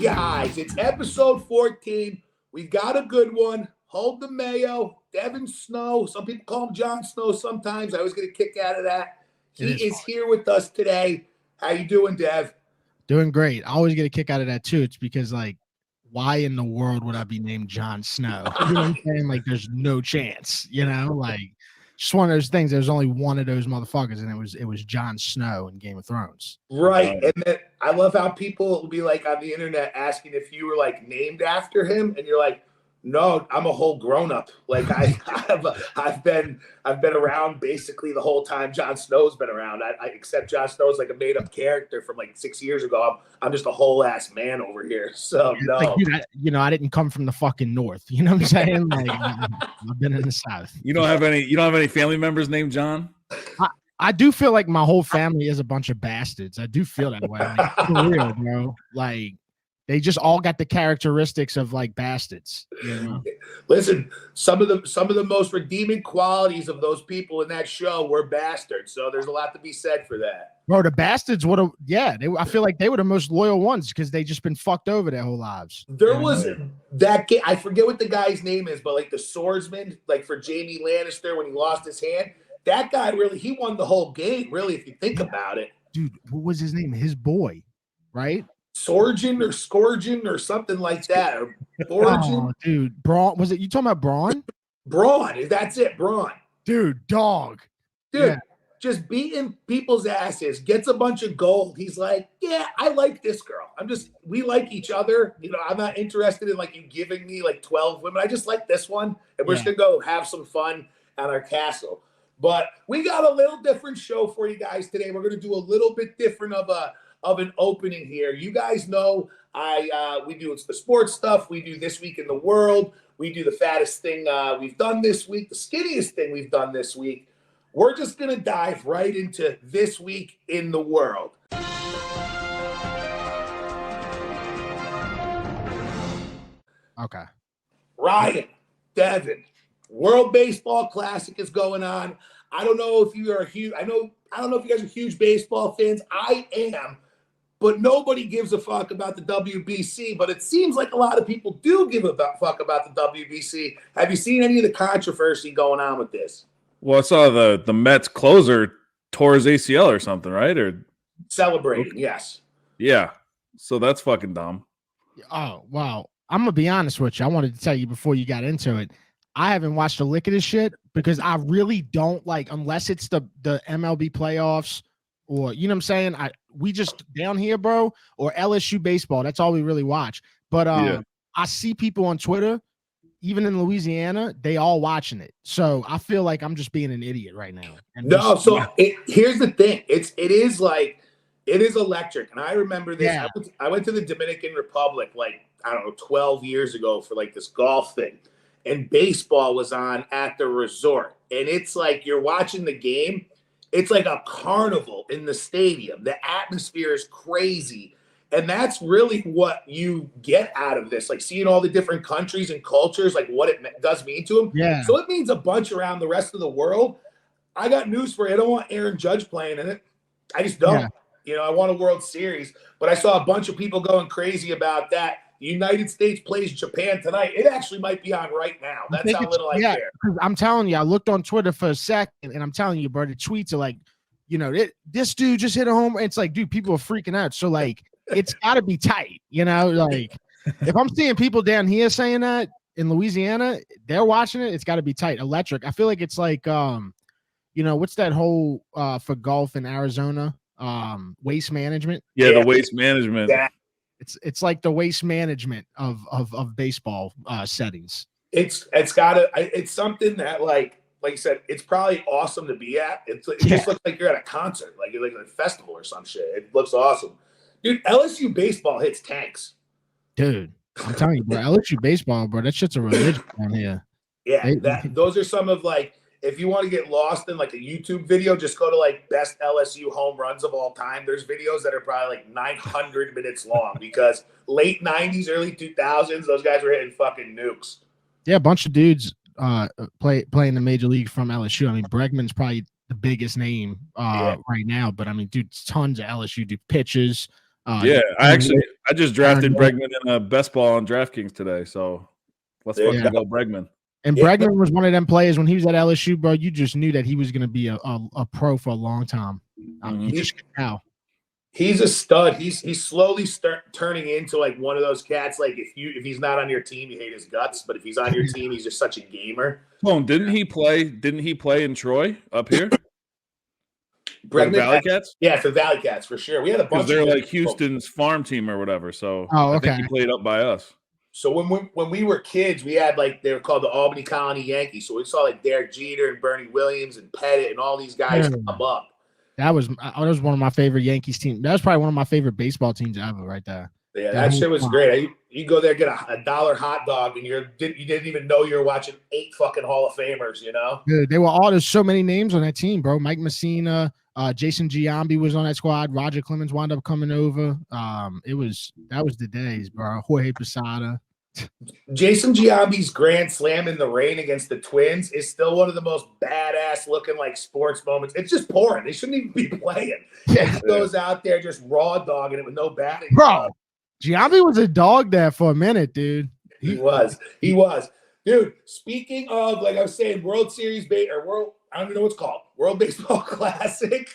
guys, it's episode 14. We've got a good one. Hold the Mayo, Devin Snow. Some people call him Jon Snow sometimes. I always get a kick out of that. He is here with us today. How you doing, Dev? Doing great. I always get a kick out of that too. It's because, like, why in the world would I be named Jon Snow? You know what I'm saying? Like, there's no chance, you know? Like, just one of those things. There's only one of those motherfuckers, and it was Jon Snow in Game of Thrones. Right. And then I love how people will be like on the internet asking if you were like named after him, and you're like, no, I'm a whole grown up. Like I've been around basically the whole time Jon Snow's been around. I except Jon Snow's like a made up character from like 6 years ago. I'm just a whole ass man over here. So no, like, dude, I didn't come from the fucking north. You know what I'm saying? Like, I've been in the south. You don't have any family members named John? I do feel like my whole family is a bunch of bastards. I do feel that way. Like, for real, bro. Like, they just all got the characteristics of like bastards. You know? Listen, some of the most redeeming qualities of those people in that show were bastards. So there's a lot to be said for that. Bro, the bastards would have, I feel like they were the most loyal ones because they just been fucked over their whole lives. There was that game, I forget what the guy's name is, but like the swordsman, like for Jaime Lannister when he lost his hand, that guy he won the whole game, really, if you think about it. Dude, what was his name? His boy, right? Sorgen or Scourgeon or something like that. Or Origin. Oh, dude, Braun. Was it you talking about Braun? Braun, that's it, Braun. Dude, dog. Dude, just beating people's asses, gets a bunch of gold. He's like, yeah, I like this girl. We like each other. You know, I'm not interested in like you giving me like 12 women. I just like this one. And we're just gonna go have some fun at our castle. But we got a little different show for you guys today. We're gonna do a little bit different of an opening here. You guys know it's the sports stuff. We do This Week in the World. We do the fattest thing we've done this week, the skinniest thing we've done this week. We're just going to dive right into This Week in the World. Okay. Ryan, Devin, World Baseball Classic is going on. I don't know if you are huge. I don't know if you guys are huge baseball fans. I am. But nobody gives a fuck about the WBC. But it seems like a lot of people do give a fuck about the WBC. Have you seen any of the controversy going on with this? Well, I saw the Mets closer tore his ACL or something, right? Or celebrating, yes. Yeah. So that's fucking dumb. Oh, wow. I'm going to be honest with you. I wanted to tell you before you got into it. I haven't watched a lick of this shit because I really don't like, unless it's the MLB playoffs or, you know what I'm saying? We just down here, bro, or LSU baseball. That's all we really watch. But I see people on Twitter, even in Louisiana, they all watching it. So I feel like I'm just being an idiot right now. Here's the thing. It is electric. And I remember this. Yeah. I went to the Dominican Republic, 12 years ago for like this golf thing. And baseball was on at the resort. And it's like you're watching the game. It's like a carnival in the stadium. The atmosphere is crazy. And that's really what you get out of this, like seeing all the different countries and cultures, like what it does mean to them. Yeah. So it means a bunch around the rest of the world. I got news for you. I don't want Aaron Judge playing in it. I just don't. Yeah. You know, I want a World Series. But I saw a bunch of people going crazy about that. The United States plays Japan tonight. It actually might be on right now. That's how little I care. I'm telling you, I looked on Twitter for a second, and I'm telling you, bro, the tweets are like, you know, this dude just hit a home. It's like, dude, people are freaking out. So, like, it's got to be tight, you know? Like, if I'm seeing people down here saying that in Louisiana, they're watching it, it's got to be tight. Electric. I feel like it's like, you know, what's that whole for golf in Arizona? Waste management. Yeah, the waste management. Yeah. It's like the waste management of baseball settings. It's something that like you said, it's probably awesome to be at. It just looks like you're at a concert, like you're like at a festival or some shit. It looks awesome. Dude, LSU baseball hits tanks. Dude, I'm telling you, bro, LSU baseball, bro, that shit's a religion down here. Yeah, those are some of like, if you want to get lost in like a YouTube video, just go to like best LSU home runs of all time. There's videos that are probably like 900 minutes long because late 90s, early 2000s, those guys were hitting fucking nukes. Yeah, a bunch of dudes play in the major league from LSU. I mean, Bregman's probably the biggest name right now, but I mean, dude, tons of LSU pitchers. Yeah, I just drafted Bregman in a best ball on DraftKings today, so let's fucking go Bregman. And Bregman was one of them players when he was at LSU, bro. You just knew that he was going to be a pro for a long time. You just could tell. He's a stud. He's slowly turning into like one of those cats. Like if he's not on your team, you hate his guts. But if he's on your team, he's just such a gamer. Didn't he play in Troy up here? Bregman, Valley Cats? Yeah, for Valley Cats for sure. We had a bunch. They're like Houston's farm team or whatever. So I think he played up by us. So when we were kids, we had like they were called the Albany Colony Yankees. So we saw like Derek Jeter and Bernie Williams and Pettit and all these guys come up. That was one of my favorite Yankees teams. That was probably one of my favorite baseball teams ever, right there. Yeah, that shit was great. You go there, get a $1 hot dog, and you didn't even know you were watching 8 fucking Hall of Famers. You know, dude, there's so many names on that team, bro. Mike Messina, Jason Giambi was on that squad. Roger Clemens wound up coming over. That was the days, bro. Jorge Posada. Jason Giambi's grand slam in the rain against the Twins is still one of the most badass looking like sports moments. It's just pouring. They shouldn't even be playing. Yeah. He goes out there just raw dogging it with no batting. Bro, Giambi was a dog there for a minute, dude. He was. Dude, speaking of, like I was saying, World Series I don't even know what it's called. World Baseball Classic.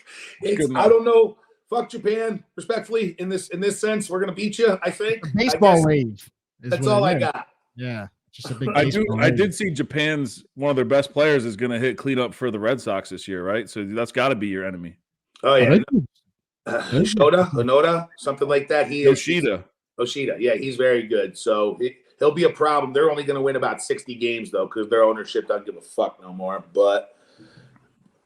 I don't know. Fuck Japan, respectfully, in this sense. We're gonna beat you, I think. Baseball rave. That's all I got. Yeah, just a big. I did see Japan's one of their best players is going to hit cleanup for the Red Sox this year, right? So that's got to be your enemy. Oh yeah, Onoda, something like that. Yoshida. Yeah, he's very good. So he'll be a problem. They're only going to win about 60 games though, because their ownership doesn't give a fuck no more. But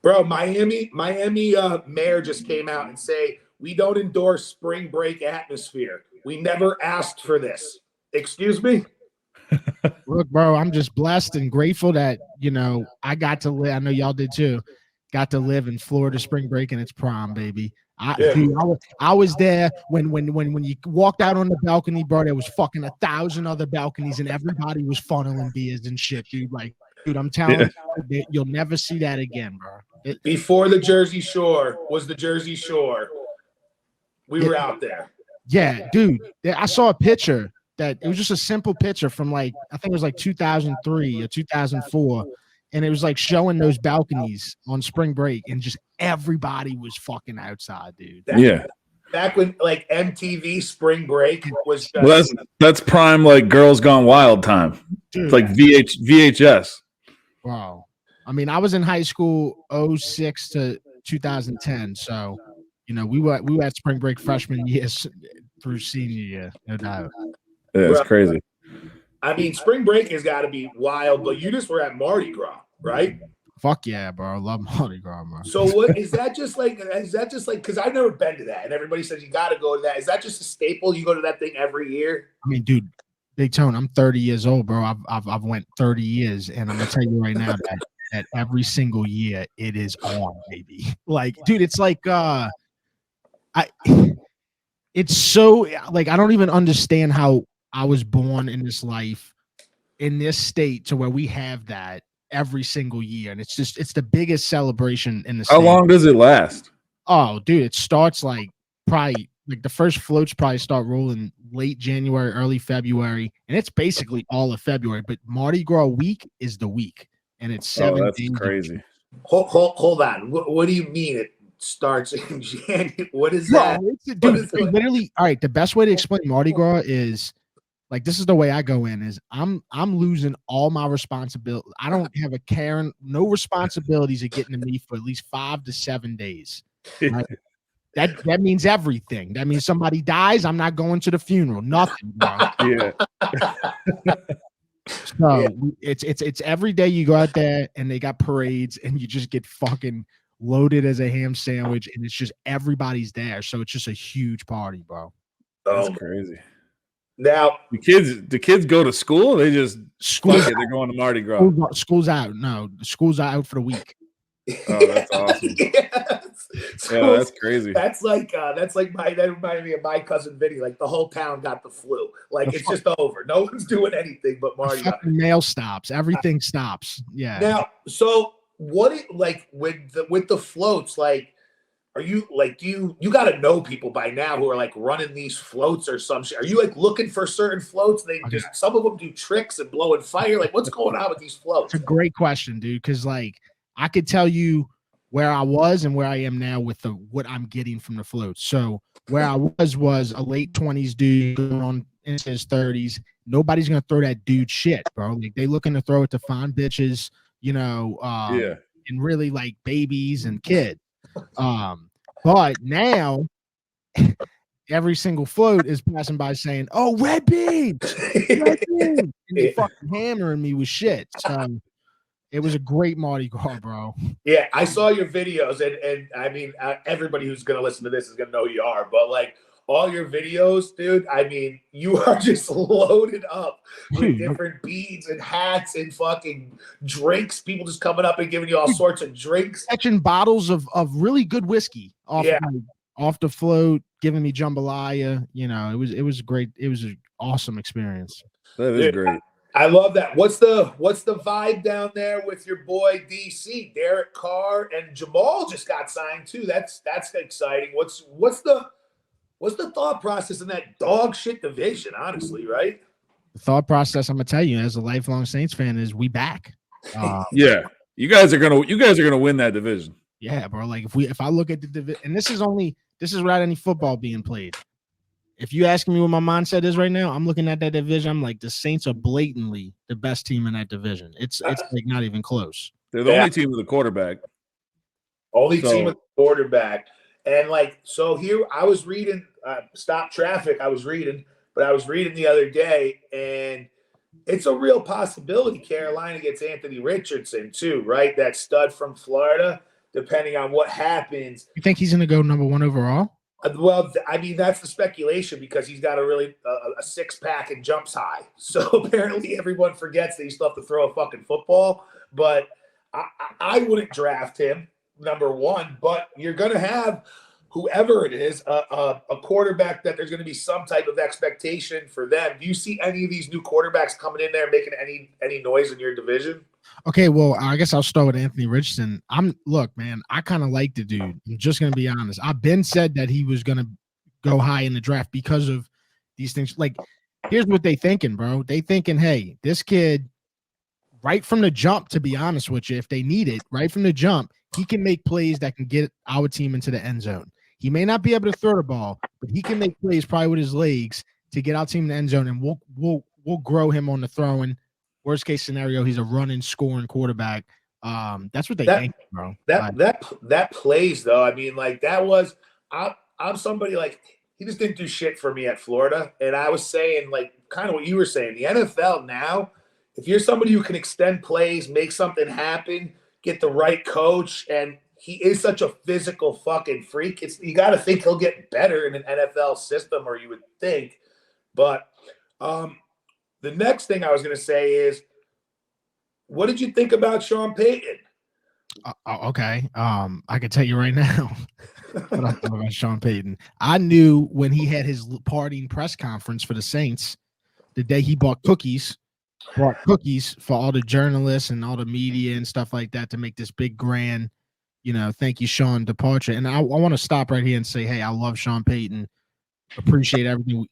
bro, Miami mayor just came out and say we don't endorse spring break atmosphere. We never asked for this. Excuse me? Look, bro, I'm just blessed and grateful that, I got to live. I know y'all did too. Got to live in Florida spring break in its prime, baby. I was there when you walked out on the balcony, bro. There was fucking 1,000 other balconies and everybody was funneling beers and shit, dude. Like, dude, I'm telling you, you'll never see that again, bro. Before the Jersey Shore was the Jersey Shore, we were out there. Yeah, dude. I saw a picture. That it was just a simple picture from I think it was 2003 or 2004, and it was showing those balconies on spring break, and just everybody was fucking outside, dude. Back when MTV spring break was just, that's prime Girls Gone Wild time. Dude, it's VHS. Wow. I mean, I was in high school 06 to 2010, so we were at spring break freshman years through senior year, no doubt. Yeah, it's crazy. I mean, spring break has got to be wild, but you just were at Mardi Gras, right? Fuck yeah, bro. I love Mardi Gras, bro. So what is that just like because I've never been to that and everybody says you got to go to that. Is that just a staple? You go to that thing every year? I mean, dude, Big Tone, I'm 30 years old, bro. I've went 30 years, and I'm going to tell you right now that every single year it is on, baby. Dude, it's it's so I don't even understand how I was born in this life, in this state, to where we have that every single year. And it's the biggest celebration in the state. How long does it last? Oh, dude, it starts probably the first floats probably start rolling late January, early February. And it's basically all of February. But Mardi Gras week is the week. And it's 7 days. That's crazy. Hold on. What do you mean it starts in January? What is that? Dude, literally, all right, the best way to explain Mardi Gras is this is the way I go in is I'm losing all my responsibility. I don't have a care, no responsibilities are getting to me for at least 5 to 7 days. Right? That means everything. That means somebody dies, I'm not going to the funeral. Nothing, bro. Yeah. So it's every day you go out there and they got parades and you just get fucking loaded as a ham sandwich, and it's just everybody's there. So it's just a huge party, bro. That's crazy. Now the kids go to school. They just they're going to Mardi Gras. School's out. No, school's out for the week. Oh, that's awesome. Yes. Yeah, that's crazy. That reminded me of my cousin Vinny. The whole town got the flu. It's just over. No one's doing anything but Mardi Gras. Mail stops. Everything stops. Yeah. Now, so what with the floats? are you like, you got to know people by now who are like running these floats or some shit? Are you like looking for certain floats? They just, some of them do tricks and blowing fire. Like, what's going on with these floats? It's a great question, dude. Because like I could tell you where I was and where I am now with what I'm getting from the floats. So where I was a late 20s dude going on into his 30s. Nobody's gonna throw that dude shit, bro. Like they looking to throw it to fine bitches, and really like babies and kids. But now every single float is passing by saying, "Oh, red bean, red bean," and they fucking hammering me with shit. So it was a great Mardi Gras, bro. Yeah, I saw your videos, and I mean, everybody who's gonna listen to this is gonna know who you are. But like all your videos, dude, I mean, you are just loaded up with different beads and hats and fucking drinks. People just coming up and giving you all sorts of drinks, catching bottles of really good whiskey off the float, giving me jambalaya. It was great. It was an awesome experience. That is great. I love that. What's the vibe down there with your boy DC? Derek Carr and Jamal just got signed too. That's exciting. What's the thought process in that dog shit division? Honestly, right? The thought process, I'm gonna tell you, as a lifelong Saints fan, is we back. Yeah, you guys are gonna win that division. Yeah, bro. Like if I look at the division, and this is without any football being played. If you ask me what my mindset is right now, I'm looking at that division. I'm like, the Saints are blatantly the best team in that division. It's like not even close. They're the only team with a quarterback. Only team with a quarterback. And like, so here I was reading, Stop Traffic. I was reading the other day, and it's a real possibility Carolina gets Anthony Richardson too, right? That stud from Florida, depending on what happens. You think he's going to go number 1 overall? Well, I mean, that's the speculation because he's got a six-pack and jumps high. So apparently everyone forgets that you still have to throw a fucking football. But I wouldn't draft him number 1. But you're going to have whoever it is, a quarterback that there's going to be some type of expectation for them. Do you see any of these new quarterbacks coming in there making any noise in your division? Okay, well, I guess I'll start with Anthony Richardson. Look, man, I kind of like the dude. I'm just going to be honest. I've been said that he was going to go high in the draft because of these things. Like, here's what they thinking, bro. They thinking, hey, this kid, right from the jump, to be honest with you, if they need it, right from the jump, he can make plays that can get our team into the end zone. He may not be able to throw the ball, but he can make plays probably with his legs to get our team in the end zone, and we'll grow him on the throwing. Worst case scenario, he's a running, scoring quarterback. That's what they think, bro. That plays though. I mean, like that was I'm somebody like he just didn't do shit for me at Florida, and I was saying like kind of what you were saying. The NFL now, if you're somebody who can extend plays, make something happen, get the right coach, and he is such a physical fucking freak. You got to think he'll get better in an NFL system, or you would think. But the next thing I was going to say is, what did you think about Sean Payton? Okay. I can tell you right now what I thought about Sean Payton. I knew when he had his parting press conference for the Saints, the day he brought cookies for all the journalists and all the media and stuff like that to make this big grand, thank you, Sean, departure. And I want to stop right here and say, hey, I love Sean Payton. Appreciate everything.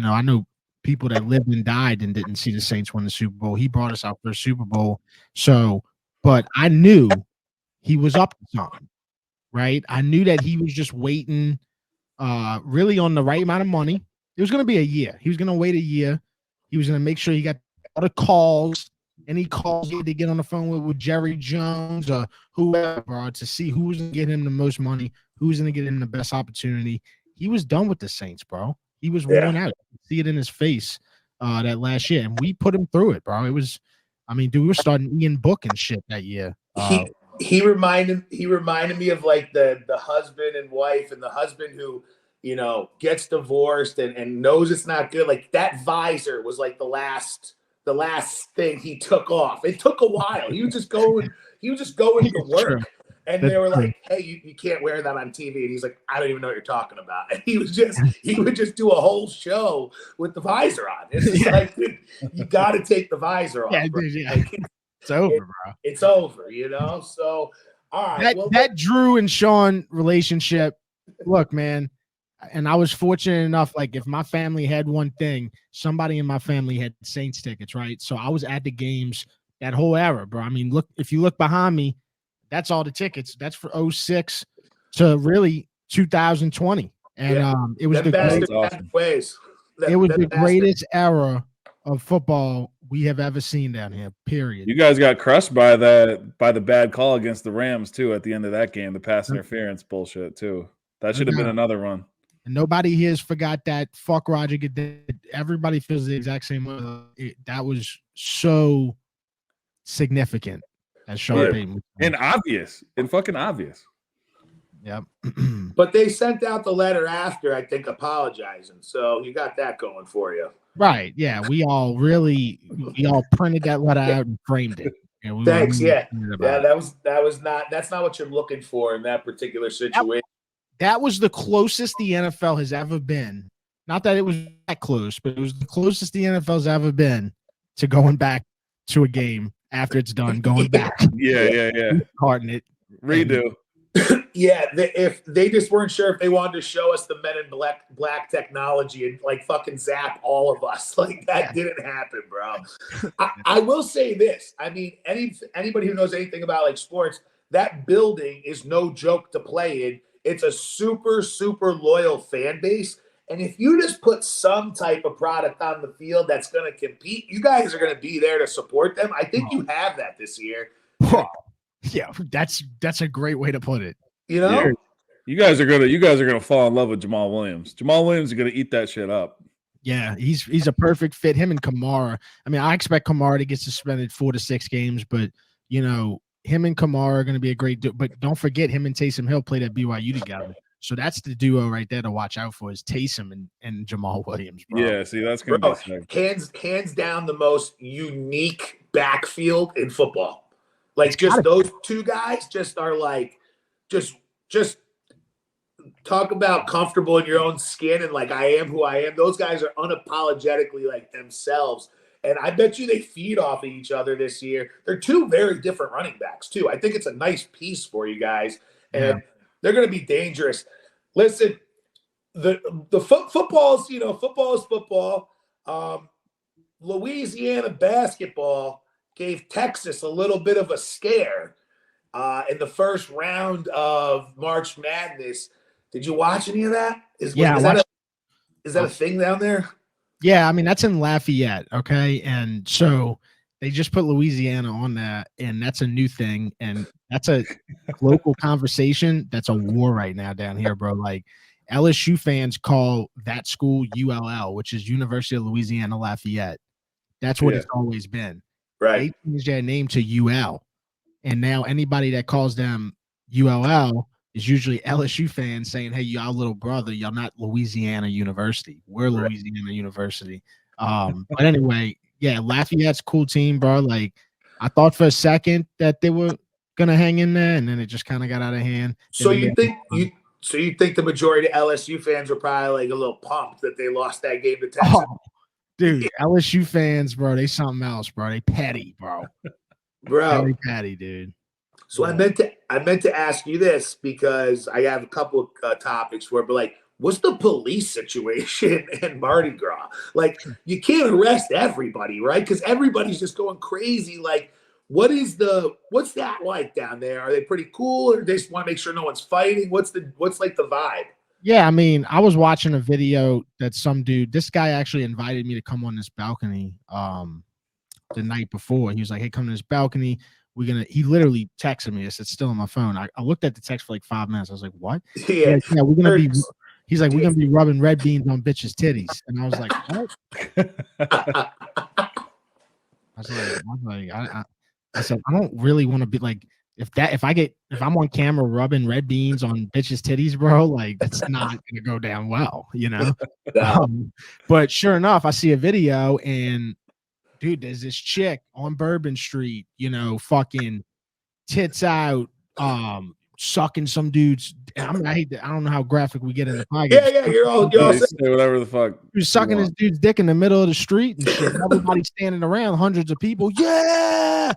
I know people that lived and died and didn't see the Saints win the Super Bowl. He brought us out for the Super Bowl. So, but I knew he was up to something, right? I knew that he was just waiting really on the right amount of money. It was going to be a year. He was going to wait a year. He was going to make sure he got all the calls, any calls he had to get on the phone with Jerry Jones or whoever to see who was going to get him the most money, who was going to get him the best opportunity. He was done with the Saints, bro. He was worn out. You could see it in his face that last year, and we put him through it, bro. It was, dude, we were starting Ian Book and shit that year. He reminded me of like the husband and wife, and the husband who gets divorced and knows it's not good. Like that visor was like the last thing he took off. It took a while. He was just going to work. And they were like, hey, you can't wear that on TV. And he's like, I don't even know what you're talking about. And he would just do a whole show with the visor on. It's just like, dude, you got to take the visor off. Yeah, dude, yeah. Like, it's over, bro. It's over, So All right. That Drew and Sean relationship. Look, man. And I was fortunate enough, like if my family had one thing, somebody in my family had Saints tickets, right? So I was at the games that whole era, bro. I mean, look, if you look behind me, that's all the tickets. That's for 06 to really 2020. And it was the greatest era of football we have ever seen down here, period. You guys got crushed by the bad call against the Rams, too, at the end of that game, the pass interference bullshit, too. That should have been another run. And nobody here has forgot that. Fuck Roger Goodell. Everybody feels the exact same way. That was so significant as Sean Payton. And obvious. And fucking obvious. Yep. But they sent out the letter after, I think, apologizing. So you got that going for you. Right. Yeah. We all printed that letter out and framed it. Thanks. Yeah. That's not what you're looking for in that particular situation. That was the closest the NFL has ever been. Not that it was that close, but it was the closest the NFL's ever been to going back to a game after it's done, going back. Yeah. Carting it. Redo. Yeah, if they just weren't sure if they wanted to show us the Men in Black technology and like fucking zap all of us. Like that didn't happen, bro. I will say this. I mean, anybody who knows anything about like sports, that building is no joke to play in. It's a super, super loyal fan base. And if you just put some type of product on the field that's going to compete, you guys are going to be there to support them. I think you have that this year. Yeah, that's a great way to put it. You know? Yeah. You guys are gonna fall in love with Jamal Williams. Jamal Williams is gonna eat that shit up. Yeah, he's a perfect fit. Him and Kamara. I mean, I expect Kamara to get suspended 4 to 6 games, but you know, him and Kamara are going to be a great duo. But don't forget, him and Taysom Hill played at BYU together. So that's the duo right there to watch out for is Taysom and Jamal Williams, bro. Yeah, see, that's going to be hands down the most unique backfield in football. Like just those two guys just are like just talk about comfortable in your own skin and like I am who I am. Those guys are unapologetically like themselves. And I bet you they feed off of each other this year. They're two very different running backs, too. I think it's a nice piece for you guys. And they're going to be dangerous. Listen, football's, football is football. Louisiana basketball gave Texas a little bit of a scare in the first round of March Madness. Did you watch any of that? Is that a thing down there? Yeah, I mean, that's in Lafayette, okay? And so they just put Louisiana on that, and that's a new thing, and that's a local conversation. That's a war right now down here, bro. Like, LSU fans call that school ULL, which is University of Louisiana Lafayette. That's what it's always been. Right. They changed their name to UL, and now anybody that calls them ULL is usually LSU fans saying, hey, y'all little brother, y'all not Louisiana University. We're Louisiana University. But anyway, yeah, Lafayette's a cool team, bro. Like, I thought for a second that they were going to hang in there, and then it just kind of got out of hand. So you think the majority of LSU fans were probably like a little pumped that they lost that game to Texas? Oh, dude, LSU fans, bro, they something else, bro. They petty, bro. Very petty, dude. So I meant to ask you this because I have a couple of topics for it, but like, what's the police situation in Mardi Gras? Like, you can't arrest everybody, right? Because everybody's just going crazy. Like, what's that like down there? Are they pretty cool, or they just want to make sure no one's fighting? What's like the vibe? Yeah, I mean, I was watching a video that this guy actually invited me to come on this balcony the night before. He was like, hey, come to this balcony. He literally texted me. It's still on my phone. I looked at the text for like 5 minutes. I was like, what? Yeah, we're going to be, he's like, we're going to be rubbing red beans on bitches' titties. And I was like, what? I said, I don't really want to be like, if I'm on camera rubbing red beans on bitches' titties, bro, like that's not going to go down well, you know? But sure enough, I see a video and dude, there's this chick on Bourbon Street, fucking tits out, sucking some dudes. I don't know how graphic we get in the podcast. Yeah, you're all say whatever the fuck. He was sucking this dude's dick in the middle of the street and shit. Everybody standing around, hundreds of people. Yeah,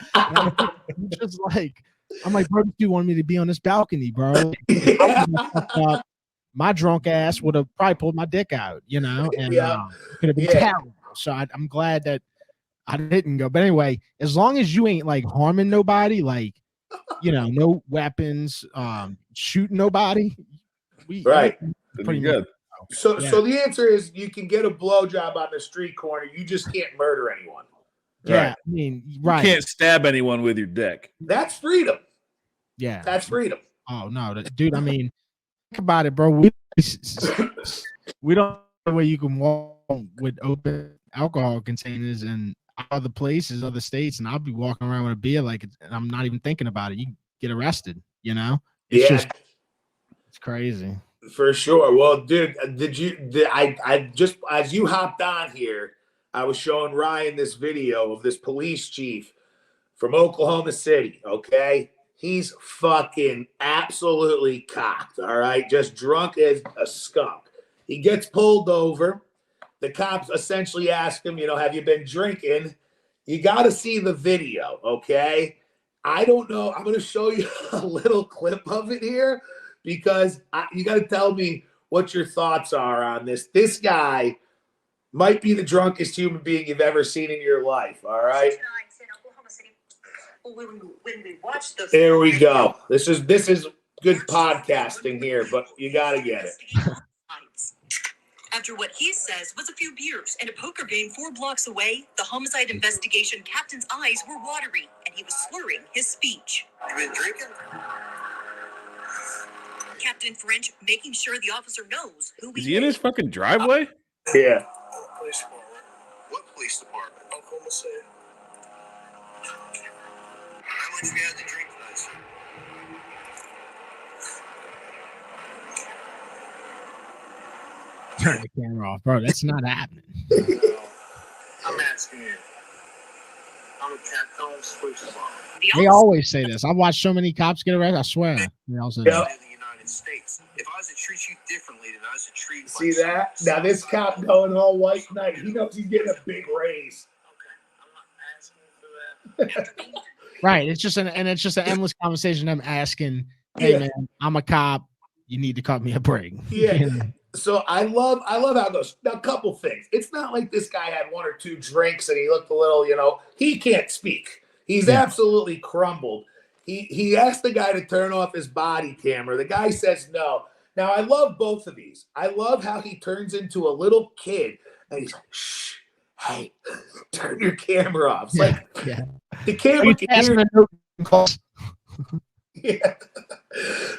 just like I'm like, bro, you wanted me to be on this balcony, bro. Yeah. My drunk ass would have probably pulled my dick out, and it could have been terrible. So I'm glad that I didn't go. But anyway, as long as you ain't like harming nobody, like, no weapons, shooting nobody, Right. Pretty good. So the answer is you can get a blowjob on the street corner. You just can't murder anyone. Yeah, Right. I mean, right. You can't stab anyone with your dick. That's freedom. Yeah. That's freedom. Oh, no. Dude, I mean, think about it, bro. We don't know where you can walk with open alcohol containers in other places, other states, and I'll be walking around with a beer and I'm not even thinking about it. You get arrested, It's it's crazy. For sure. Well, dude, I just, as you hopped on here, I was showing Ryan this video of this police chief from Oklahoma City, okay? He's fucking absolutely cocked, all right? Just drunk as a skunk. He gets pulled over. The cops essentially ask him, have you been drinking? You got to see the video, okay? I don't know. I'm going to show you a little clip of it here because you got to tell me what your thoughts are on this. This guy might be the drunkest human being you've ever seen in your life, all right? Here we go. This is good podcasting here, but you got to get it. After what he says was a few beers and a poker game 4 blocks away, the homicide investigation captain's eyes were watery and he was slurring his speech. You been drinking? Captain French making sure the officer knows who Is he in his fucking driveway? Yeah. Police department. What police department? Oklahoma City. How much you had to drink tonight, sir? Turn the camera off, bro. That's not happening. I'm asking you. I'm a Capcoms police department. They always say this. I've watched so many cops get arrested. I swear. They all say Yep. that. In the United States. If I was to treat you differently than I was to treat See that? Now this cop going all white knight. He knows he's getting a big raise. Okay, I'm not asking for that. Right. It's just an endless conversation. I'm asking, hey man, I'm a cop. You need to cut me a break. Yeah. So I love how it goes. Now, a couple things. It's not like this guy had 1 or 2 drinks and he looked a little, he can't speak. He's absolutely crumbled. He asked the guy to turn off his body camera. The guy says no. Now, I love both of these. I love how he turns into a little kid and he's like, shh, hey, turn your camera off. It's like the camera can hear. Yeah.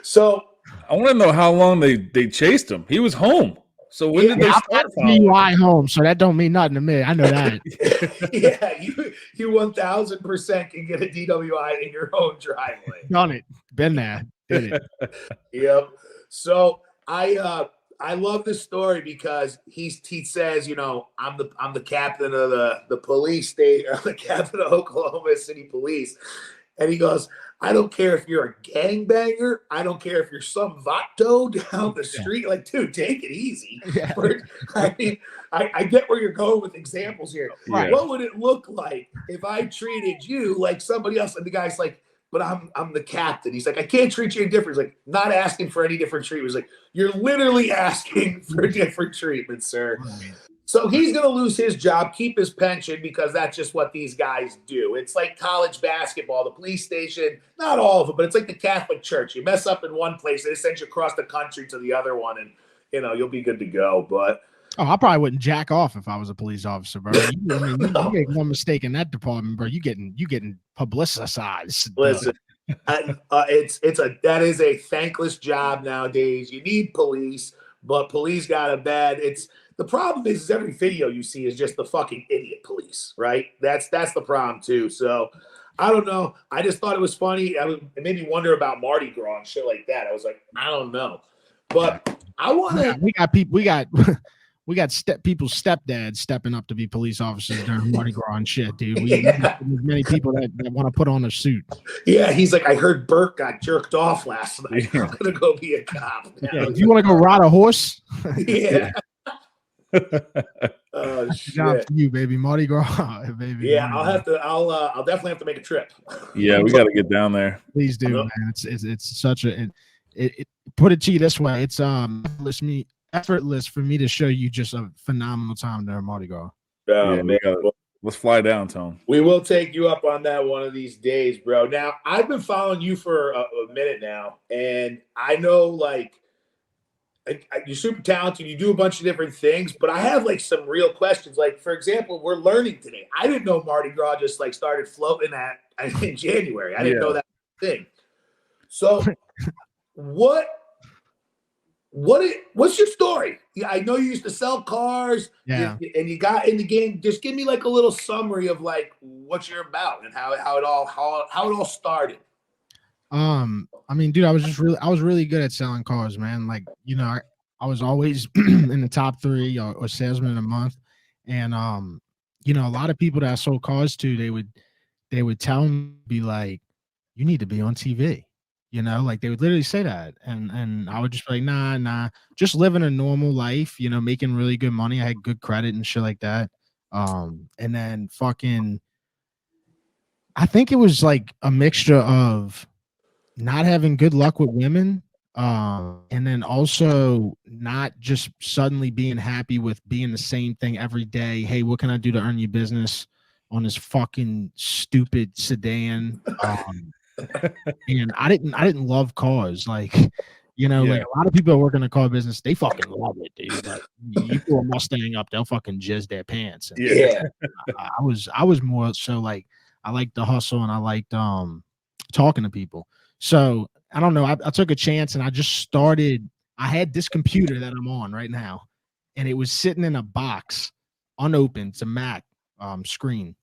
So I want to know how long they chased him. He was home. So when did they start following? DUI home, so that don't mean nothing to me. I know that. Yeah, you 1000% can get a DWI in your own driveway. Done it. Been there. Did it. Yep. So I love this story because he says, I'm the captain of the police state, or the captain of Oklahoma City Police, and he goes, I don't care if you're a gangbanger. I don't care if you're some vato down the street. Like, dude, take it easy. Yeah. I mean, I get where you're going with examples here. Yeah. What would it look like if I treated you like somebody else? And the guy's like, but I'm the captain. He's like, I can't treat you any different. He's like, not asking for any different treatment. He's like, you're literally asking for different treatment, sir. So he's going to lose his job, keep his pension, because that's just what these guys do. It's like college basketball, the police station, not all of them, but it's like the Catholic Church. You mess up in one place, they send you across the country to the other one, and you'll be good to go. But I probably wouldn't jack off if I was a police officer, bro. You make one mistake in that department, bro. You getting publicized. Listen, that is a thankless job nowadays. You need police, but police got a bad. The problem is every video you see is just the fucking idiot police, right? That's the problem too. So I don't know. I just thought it was funny. It made me wonder about Mardi Gras and shit like that. I was like, I don't know, but I want to. We got people. We got people's stepdads stepping up to be police officers during Mardi Gras and shit, dude. We have many people that want to put on a suit. Yeah, he's like, I heard Bert got jerked off last night. I'm gonna go be a cop. Yeah, do you want to go ride a horse? Yeah. Oh Good job shit. for you, baby. Mardi Gras, baby. Yeah, Mardi Gras. I'll definitely have to make a trip. Yeah, we got to get down there. Please do, Yep. man. It's such a it put it to you this way. It's effortless for me to show you just a phenomenal time during Mardi Gras. Oh, Yeah, man. let's fly down, Tone. We will take you up on that one of these days, bro. Now, I've been following you for a minute now, and I know, like, you're super talented. You do a bunch of different things, but I have, like, some real questions. Like, for example, we're learning today. I didn't know Mardi Gras just, like, started floating in January. I didn't know that thing. So, what's your story? Yeah, I know you used to sell cars, and you got in the game. Just give me like a little summary of like what you're about and how it all started. I mean, dude, I was really good at selling cars, man. Like, you know, I was always in the top 3 or salesman in a month, and you know, a lot of people that I sold cars to, they would tell me, be like, you need to be on TV. You know, like they would literally say that. And I would just be like, nah, just living a normal life, you know, making really good money. I had good credit and shit like that. And then fucking, I think it was like a mixture of not having good luck with women. And then also not just suddenly being happy with being the same thing every day. Hey, what can I do to earn your business on this fucking stupid sedan? And I didn't love cars. Like, you know, like a lot of people that work in the car business, they fucking love it, dude. Like, you pull a Mustang up, they'll fucking jizz their pants. And I was more so like, I liked the hustle and I liked talking to people. So I don't know. I took a chance and I just started. I had this computer that I'm on right now, and it was sitting in a box, unopened. It's a Mac screen.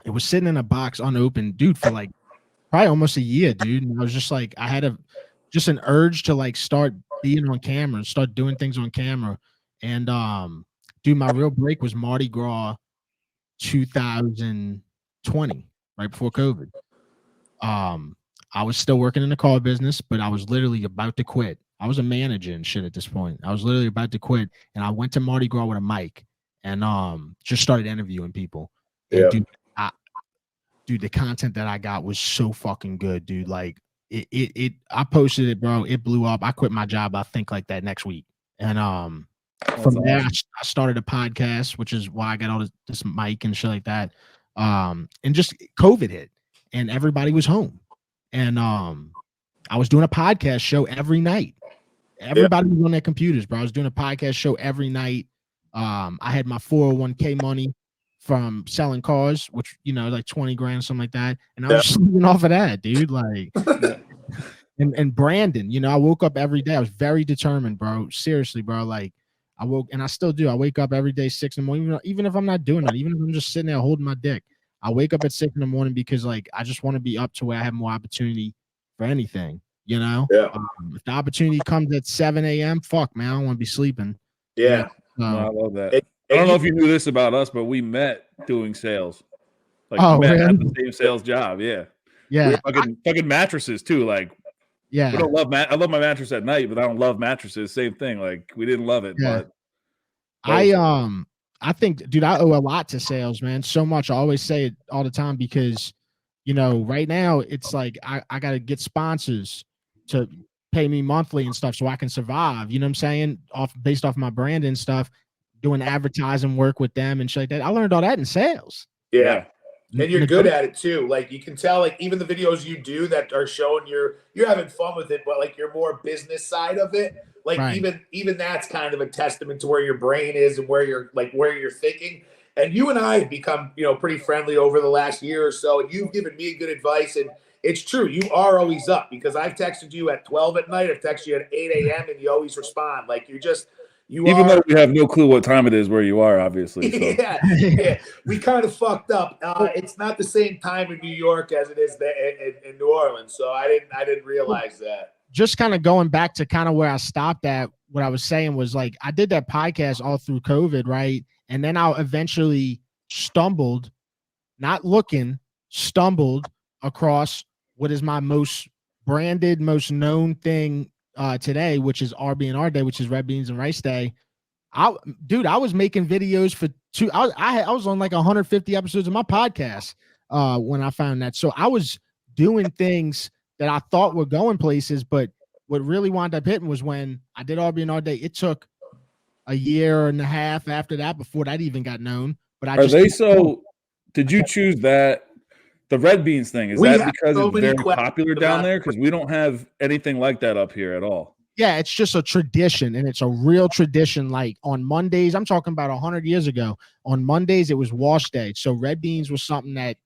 It was sitting in a box unopened, dude, for like probably almost a year, dude. And I was just like, I had just an urge to like start being on camera, start doing things on camera. And dude, my real break was Mardi Gras 2020, right before COVID. I was still working in the car business, but I was literally about to quit. I was a manager and shit at this point. I was literally about to quit, and I went to Mardi Gras with a mic and just started interviewing people. And dude, the content that I got was so fucking good, dude. Like I posted it, bro. It blew up. I quit my job, I think, like that next week. And from there, I started a podcast, which is why I got all this mic and shit like that. And just COVID hit, and everybody was home. And I was doing a podcast show every night. Everybody was on their computers, bro. I was doing a podcast show every night. I had my 401k money from selling cars, which, you know, like 20 grand, something like that. And I was just living off of that, dude. Like, and Brandon, you know, I woke up every day. I was very determined, bro. Seriously, bro. Like, I woke, and I still do. I wake up every day 6 in the morning, even if I'm not doing that, even if I'm just sitting there holding my dick. I wake up at 6 in the morning because, like, I just want to be up to where I have more opportunity for anything, you know? If the opportunity comes at 7 a.m., fuck, man, I don't want to be sleeping. Yeah. No, I love that. I don't know if you knew this about us, but we met doing sales. Like, really? at the same sales job. Yeah. Fucking mattresses too. Like, we don't love I love my mattress at night, but I don't love mattresses. Same thing. Like, we didn't love it, but I think, dude, I owe a lot to sales, man. So much. I always say it all the time because, you know, right now it's like I got to get sponsors to pay me monthly and stuff so I can survive. You know what I'm saying? Based off my brand and stuff, doing advertising work with them and shit like that. I learned all that in sales. Yeah. And you're good at it too. Like, you can tell, like, even the videos you do that are showing you're having fun with it, but like your more business side of it, like even that's kind of a testament to where your brain is and where you're thinking. And you and I have become, you know, pretty friendly over the last year or so. And you've given me good advice, and it's true. You are always up, because I've texted you at 12 at night. I've texted you at 8 a.m. and you always respond. Like, even though we have no clue what time it is where you are, obviously. So. Yeah, we kind of fucked up. It's not the same time in New York as it is in New Orleans, so I didn't realize that. Just kind of going back to kind of where I stopped at, what I was saying was, like, I did that podcast all through COVID, right? And then I eventually stumbled across what is my most branded, most known thing today, which is RB&R Day, which is Red Beans and Rice Day. Dude, I was making videos for I was on like 150 episodes of my podcast when I found that. So I was doing things that I thought were going places, but what really wound up hitting was when I did RB and All Day. It took a year and a half after that before that even got known. But did you choose that? The Red Beans thing, is that because it's very popular down there? Because we don't have anything like that up here at all. Yeah, it's just a tradition, and it's a real tradition. Like on Mondays, I'm talking about 100 years ago. On Mondays, it was wash day. So red beans was something that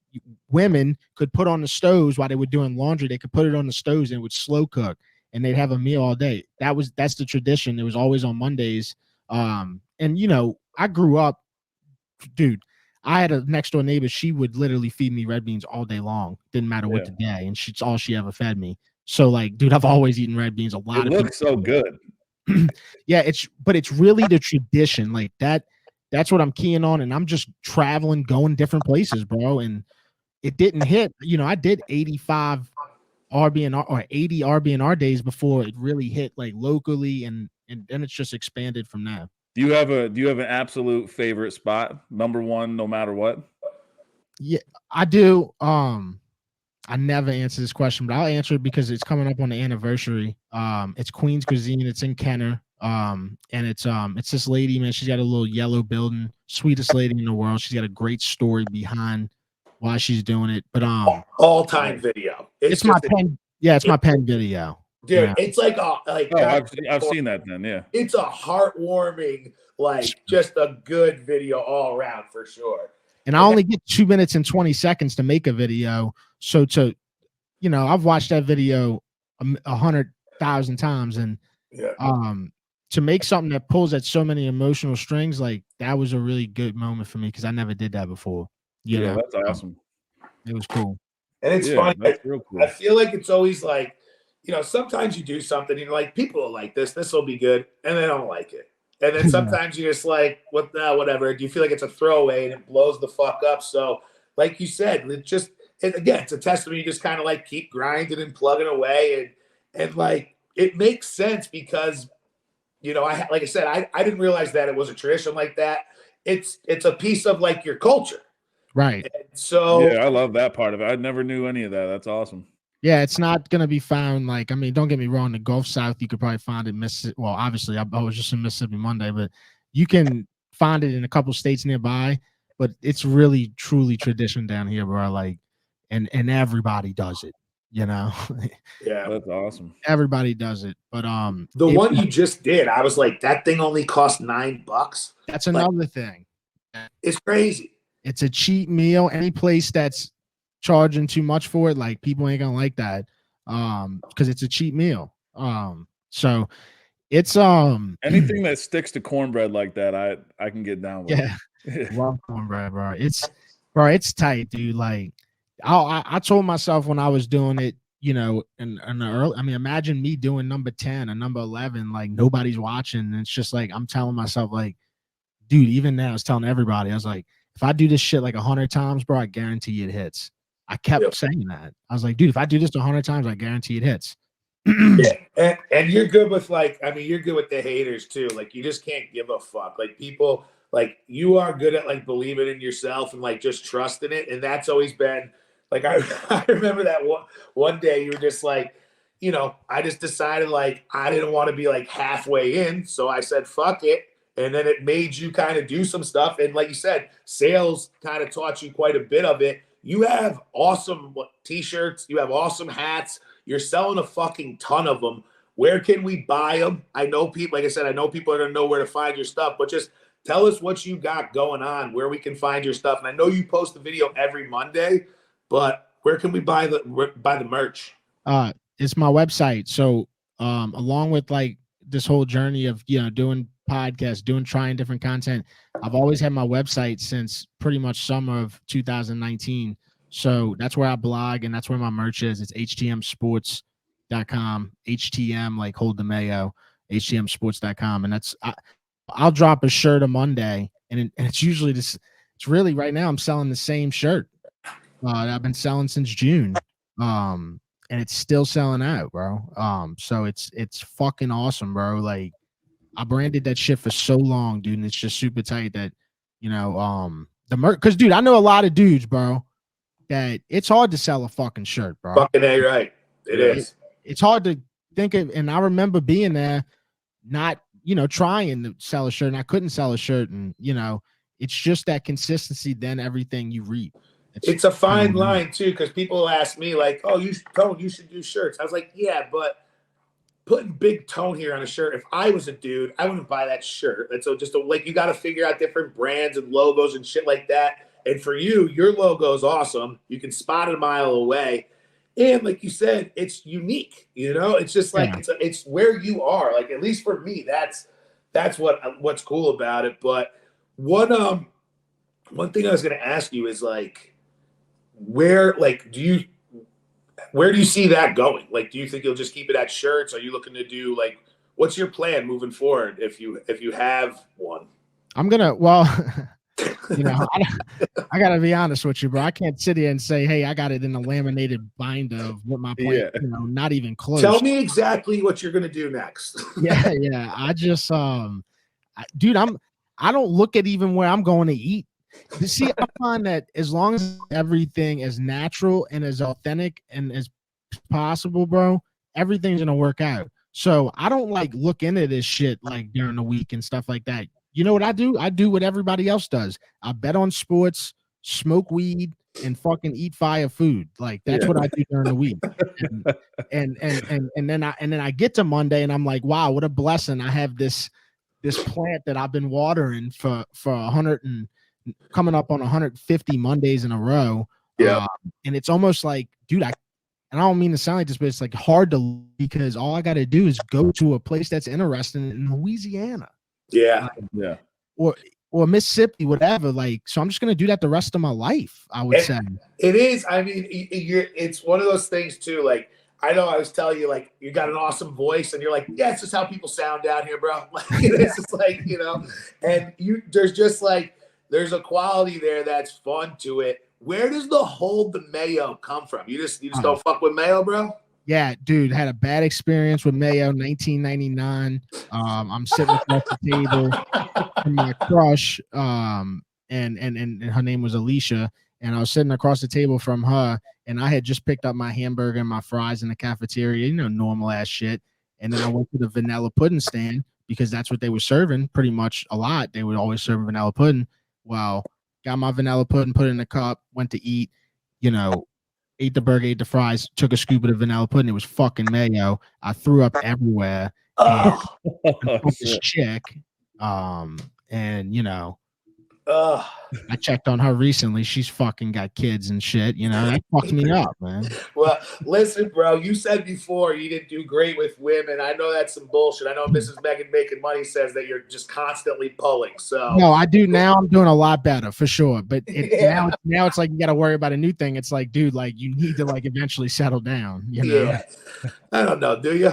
women could put on the stoves while they were doing laundry. They could put it on the stoves and it would slow cook, and they'd have a meal all day. That's the tradition. It was always on Mondays. And I grew up, dude. I had a next door neighbor. She would literally feed me red beans all day long. Didn't matter what the day, and it's all she ever fed me. So like, dude, I've always eaten red beans a lot. It looks so good. Yeah, it's really the tradition. Like that's what I'm keying on. And I'm just traveling, going different places, bro. And it didn't hit, I did 85 RB&R or 80 RB&R days before it really hit like locally, and then it's just expanded from there. Do you have an absolute favorite spot? Number one, no matter what? Yeah, I do. I never answer this question, but I'll answer it because it's coming up on the anniversary. It's Queen's Cuisine. It's in Kenner. And it's this lady, man. She's got a little yellow building, sweetest lady in the world. She's got a great story behind why she's doing it. But all-time video. It's my pen. Yeah, it's my pen video. Dude, yeah. It's like I've seen that then. Yeah, it's a heartwarming, like just a good video all around for sure. And I only get 2 minutes and 20 seconds to make a video. So I've watched that video 100,000 times, and to make something that pulls at so many emotional strings, like that was a really good moment for me because I never did that before. Yeah, that's awesome. It was cool. And it's funny. That's real cool. I feel like it's always like, sometimes you do something and you're like, people will like this will be good, and they don't like it. And then sometimes you're just like, whatever. Do you feel like it's a throwaway and it blows the fuck up? So like you said, it's a testament. You just kind of like keep grinding and plugging away, and like it makes sense because like I said, I didn't realize that it was a tradition like that. It's a piece of like your culture, right? And so I love that part of it. I never knew any of that. That's awesome. Yeah, it's not gonna be found like, don't get me wrong, the Gulf South you could probably find it Mississippi. Well, obviously I was just in Mississippi Monday, but you can find it in a couple states nearby. But it's really truly tradition down here, bro. Like, and everybody does it, Yeah, that's awesome. Everybody does it. But the one you just did, I was like, that thing only cost $9. That's another thing. It's crazy. It's a cheap meal. Any place that's charging too much for it, like people ain't gonna like that, because it's a cheap meal. So it's anything that sticks to cornbread like that, I can get down with. Yeah, love cornbread, bro. It's tight, dude. Like I told myself when I was doing it, in the early, imagine me doing number 10 or number 11, like nobody's watching, and it's just like I'm telling myself, like, dude, even now I was telling everybody, I was like, if I do this shit like 100 times, bro, I guarantee it hits. I kept saying that. I was like, dude, if I do this 100 times, I guarantee it hits. Yeah, and you're good with you're good with the haters too. Like you just can't give a fuck. Like people, like you are good at like believing in yourself and like just trusting it. And that's always been like I remember that one day you were just like, I just decided like I didn't want to be like halfway in, so I said fuck it. And then it made you kind of do some stuff. And like you said, sales kind of taught you quite a bit of it. You have awesome t-shirts. You have awesome hats. You're selling a fucking ton of them. Where can we buy them? I know people, like I said, I know people are going to know where to find your stuff, but just tell us what you got going on, where we can find your stuff. And I know you post the video every Monday, but where can we buy the merch? It's my website. So along with like this whole journey of, doing podcasts, trying different content, I've always had my website since pretty much summer of 2019. So that's where I blog, and that's where my merch is. It's htmsports.com, HTM, like hold the Mayo, htmsports.com. And I'll drop a shirt a Monday, and it's usually this. It's really right now I'm selling the same shirt that I've been selling since June. And it's still selling out, bro. So it's fucking awesome, bro. Like, I branded that shit for so long, dude, and it's just super tight that, you know, the merch. Because, dude, I know a lot of dudes, bro, that it's hard to sell a fucking shirt, bro. Fucking A, right. It is. It's hard to think of, and I remember being there, not, you know, trying to sell a shirt, and I couldn't sell a shirt, and, you know, it's just that consistency, then everything you reap. It's a fine line, too, because people ask me, like, oh, you should do shirts. I was like, yeah, but putting big tone here on a shirt, if I was a dude, I wouldn't buy that shirt. And so like, you got to figure out different brands and logos and shit like that. And for you, your logo is awesome. You can spot it a mile away. And like you said, it's unique, you know, it's just like, it's where you are. Like, at least for me, that's what's cool about it. But one thing I was going to ask you is, like, where do you see that going? Like, do you think you'll just keep it at shirts? Are you looking to do, like, what's your plan moving forward if you have one? I'm gonna, you know, I gotta be honest with you, bro. I can't sit here and say, hey, I got it in a laminated binder of what my plan, you know, not even close. Tell me exactly what you're gonna do next. Yeah. I just dude, I don't look at even where I'm going to eat. You see, I find that as long as everything is natural and as authentic and as possible, bro, everything's gonna work out. So I don't like look into this shit like during the week and stuff like that. You know what I do? I do what everybody else does. I bet on sports, smoke weed, and fucking eat fire food. Like, that's what I do during the week. And then I get to Monday and I'm like, wow, what a blessing. I have this plant that I've been watering for 100 and coming up on 150 Mondays in a row. Yeah. And it's almost like, dude, and I don't mean to sound like this, but it's like hard to, because all I got to do is go to a place that's interesting in Louisiana. Yeah. Or Mississippi, whatever. Like, so I'm just gonna do that the rest of my life, I would say. It is. I mean, it's one of those things too. Like, I know I was telling you, like, you got an awesome voice, and you're like, yeah, it's just how people sound down here, bro. Like, it's just like, you know, and there's a quality there that's fun to it. Where does the hold the Mayo come from? You just don't fuck with Mayo, bro? Yeah, dude, had a bad experience with Mayo, 1999. I'm sitting across the table from my crush, and her name was Alicia, and I was sitting across the table from her, and I had just picked up my hamburger and my fries in the cafeteria, you know, normal ass shit. And then I went to the vanilla pudding stand because that's what they were serving pretty much a lot. They would always serve vanilla pudding. Well, got my vanilla pudding, put it in a cup, went to eat, you know, ate the burger, ate the fries, took a scoop of the vanilla pudding. It was fucking Mayo. I threw up everywhere. This chick, and you know, I checked on her recently. She's fucking got kids and shit. You know, that fucked me up, man. Well, listen, bro. You said before you didn't do great with women. I know that's some bullshit. I know Mrs. Megan Making Money says that you're just constantly pulling. So no, I do now. I'm doing a lot better for sure. But now it's like you got to worry about a new thing. It's like, dude, like you need to like eventually settle down. You know? Yeah. I don't know. Do you?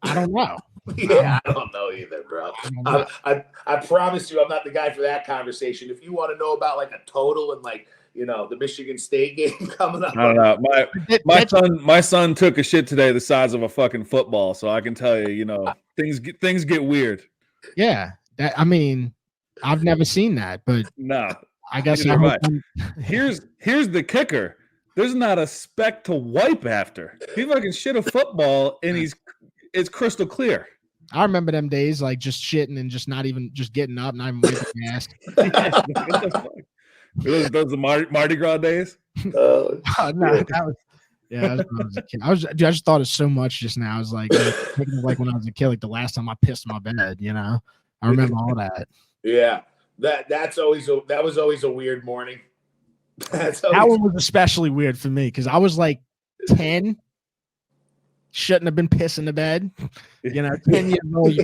I don't know. Yeah, I don't know either, bro. I promise you, I'm not the guy for that conversation. If you want to know about like a total and like, you know, the Michigan State game coming up, I don't know. My son took a shit today the size of a fucking football, so I can tell you, you know, things get weird. Yeah, I mean, I've never seen that, but no, I guess here's the kicker. There's not a speck to wipe after. He fucking shit a football, and it's crystal clear. I remember them days, like just shitting and just not even just getting up, not even wiping the ass. Those the Mardi Gras days. No, that was when I was a kid. I just thought of so much just now. I was like, thinking of like when I was a kid, like the last time I pissed my bed. You know, I remember all that. Yeah, that was always a weird morning. That one was especially weird for me because I was like 10. Shouldn't have been pissing the bed. You know, 10 years old.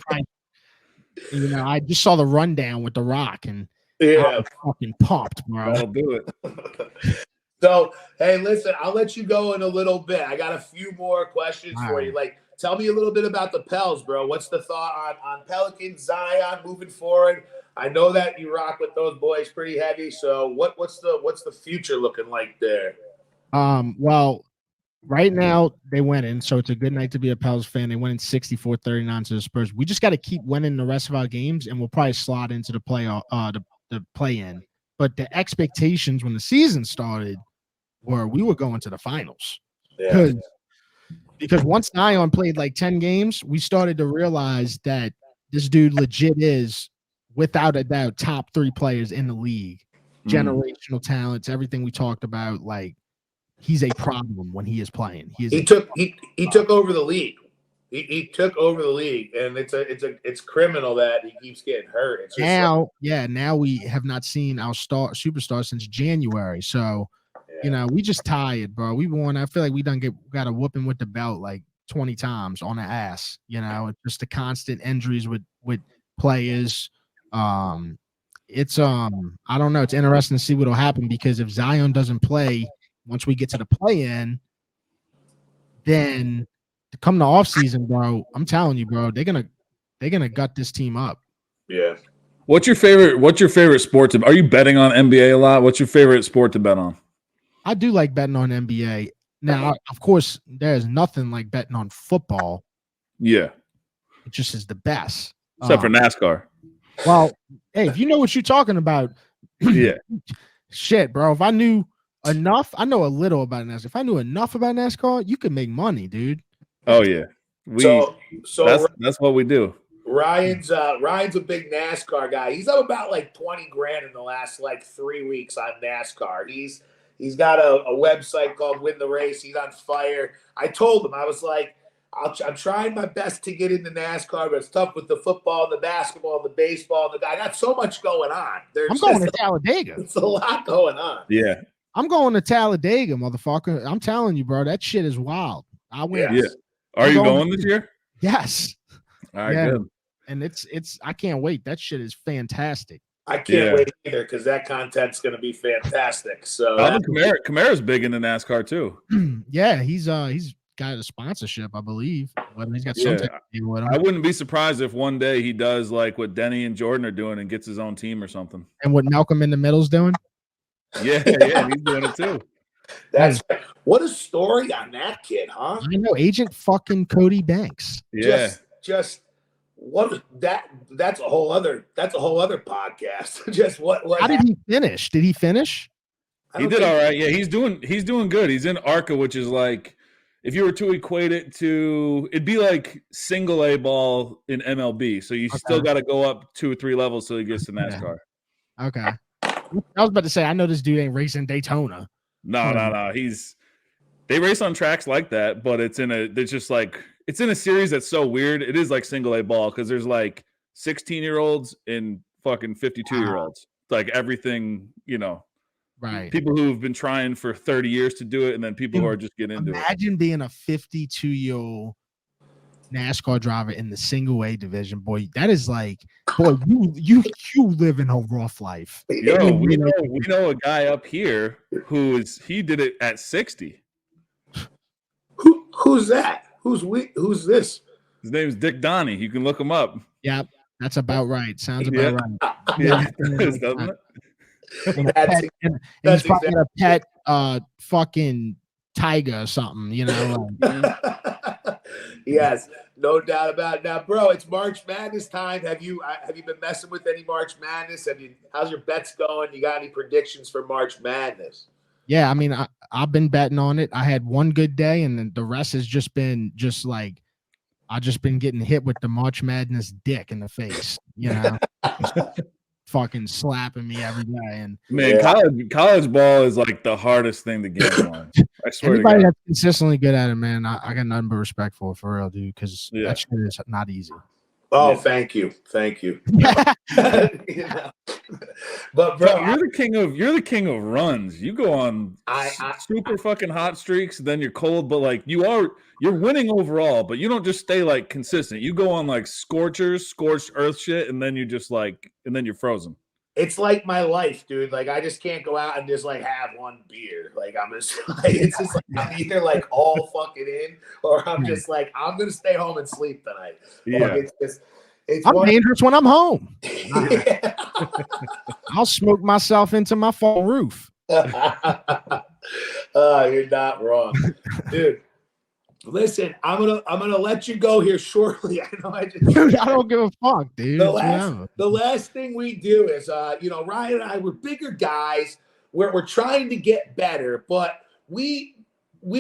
You know, I just saw the rundown with The Rock and I was fucking pumped, bro. I'll do it. So, hey, listen, I'll let you go in a little bit. I got a few more questions for you. Like, tell me a little bit about the Pels, bro. What's the thought on Pelicans, Zion moving forward? I know that you rock with those boys pretty heavy. So, what's the future looking like there? Well, right now they went in, so it's a good night to be a Pels fan. They went in 64-39 to the Spurs. We just got to keep winning the rest of our games, and we'll probably slot into the playoff, the play-in. But the expectations when the season started were we were going to the finals. Yeah. Because once Zion played like 10 games, we started to realize that this dude legit is, without a doubt, top 3 players in the league. Generational talents, everything we talked about. Like, he's a problem when he is playing. He took over the league. He took over the league, and it's criminal that he keeps getting hurt. It's just now we have not seen our superstar since January. So, we just tired, bro. We won. I feel like we got a whooping with the belt like 20 times on the ass. It's just the constant injuries with players. It's I don't know. It's interesting to see what'll happen, because if Zion doesn't play once we get to the play-in, then come the offseason, bro, I'm telling you, bro, they're gonna gut this team up. Yeah. What's your favorite sport are you betting on NBA a lot? What's your favorite sport to bet on? I do like betting on NBA. Now, of course, there's nothing like betting on football. Yeah. It just is the best. Except for NASCAR. Well, hey, if you know what you're talking about, yeah. Shit, bro. If I knew enough, I know a little about NASCAR. If I knew enough about NASCAR, you could make money, dude. Oh yeah. So that's what we do. Ryan's a big NASCAR guy. He's up about like 20 grand in the last like 3 weeks on NASCAR. He's got a website called Win the Race. He's on fire. I told him, I was like, I'm trying my best to get into NASCAR, but it's tough with the football, the basketball, the baseball. I got so much going on. I'm going to Talladega. It's a lot going on. Yeah. I'm going to Talladega, motherfucker. I'm telling you, bro, that shit is wild. I win. Yeah. Are you going this year? Yes. All right, good. And it's I can't wait. That shit is fantastic. I can't wait either, because that content's going to be fantastic. So Kamara's big into NASCAR too. Yeah, he's got a sponsorship, I believe. But he's got something to do with him. I wouldn't be surprised if one day he does like what Denny and Jordan are doing and gets his own team or something. And what Malcolm in the Middle's doing? Yeah, he's doing it too. What a story on that kid, huh? I know, Agent fucking Cody Banks. Yeah. Just what that's a whole other podcast. Just what How did he finish? Did he finish? He did all right. Yeah, he's doing good. He's in ARCA, which is like, if you were to equate it to, it'd be like single A ball in MLB. So you still got to go up 2 or 3 levels till he gets to NASCAR. Yeah. Okay. I was about to say, I know this dude ain't racing Daytona. No. They race on tracks like that, but it's in a series that's so weird. It is like single A ball, because there's like 16-year-olds and fucking 52-year-olds. Like everything, right? People who've been trying for 30 years to do it, and then people who are just getting into it. Imagine being a 52-year-old NASCAR driver in the single A division, boy. That is like, boy, you live in a rough life. Yo, we know a guy up here he did it at 60. Who's that? Who's this? His name's Dick Donnie. You can look him up. Yep, that's about right. Sounds about right. Yeah, doesn't it? He's probably a pet fucking tiger or something, Yes, no doubt about it. Now, bro, it's March Madness time. Have you been messing with any March Madness? How's your bets going? You got any predictions for March Madness? Yeah, I mean, I've been betting on it. I had one good day, and then the rest has just been I've just been getting hit with the March Madness dick in the face, fucking slapping me every day. And man, college ball is like the hardest thing to get on. I swear. Anybody that's consistently good at it, man, I got nothing but respect for real, dude, because that shit is not easy. Oh, thank you. But bro, you're the king of runs. You go on super fucking hot streaks, then you're cold, but like you're winning overall, but you don't just stay like consistent. You go on like scorched earth shit, and then you're frozen. It's like my life, dude. Like I just can't go out and just like have one beer. Like I'm just like, it's just like I'm either like all fucking in, or I'm just like I'm gonna stay home and sleep tonight. Yeah, I'm dangerous when I'm home. I'll smoke myself into my fall roof. You're not wrong, dude. Listen, I'm gonna let you go here shortly. I know I just Dude, I don't give a fuck, dude. the last thing we do is Ryan and I, we're bigger guys. We're trying to get better, but we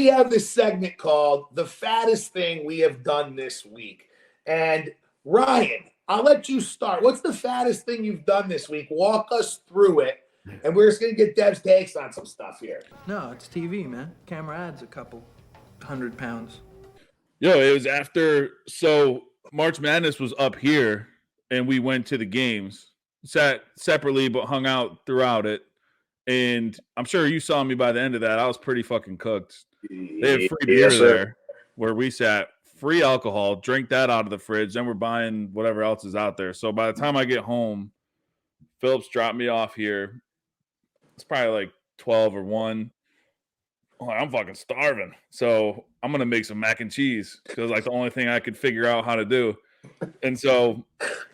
have this segment called The Fattest Thing We Have Done This Week. And Ryan, I'll let you start. What's the fattest thing you've done this week? Walk us through it. And we're just gonna get Dev's takes on some stuff here. No, it's TV, man. Camera adds a couple 100 pounds. Yo, it was after, so March Madness was up here, and we went to the games, sat separately but hung out throughout it. And I'm sure you saw me by the end of that. I was pretty fucking cooked. They had free beer there where we sat, free alcohol, drink that out of the fridge. Then we're buying whatever else is out there. So by the time I get home, Phillips dropped me off here. It's probably like 12 or 1. I'm fucking starving. So I'm going to make some mac and cheese because like the only thing I could figure out how to do. And so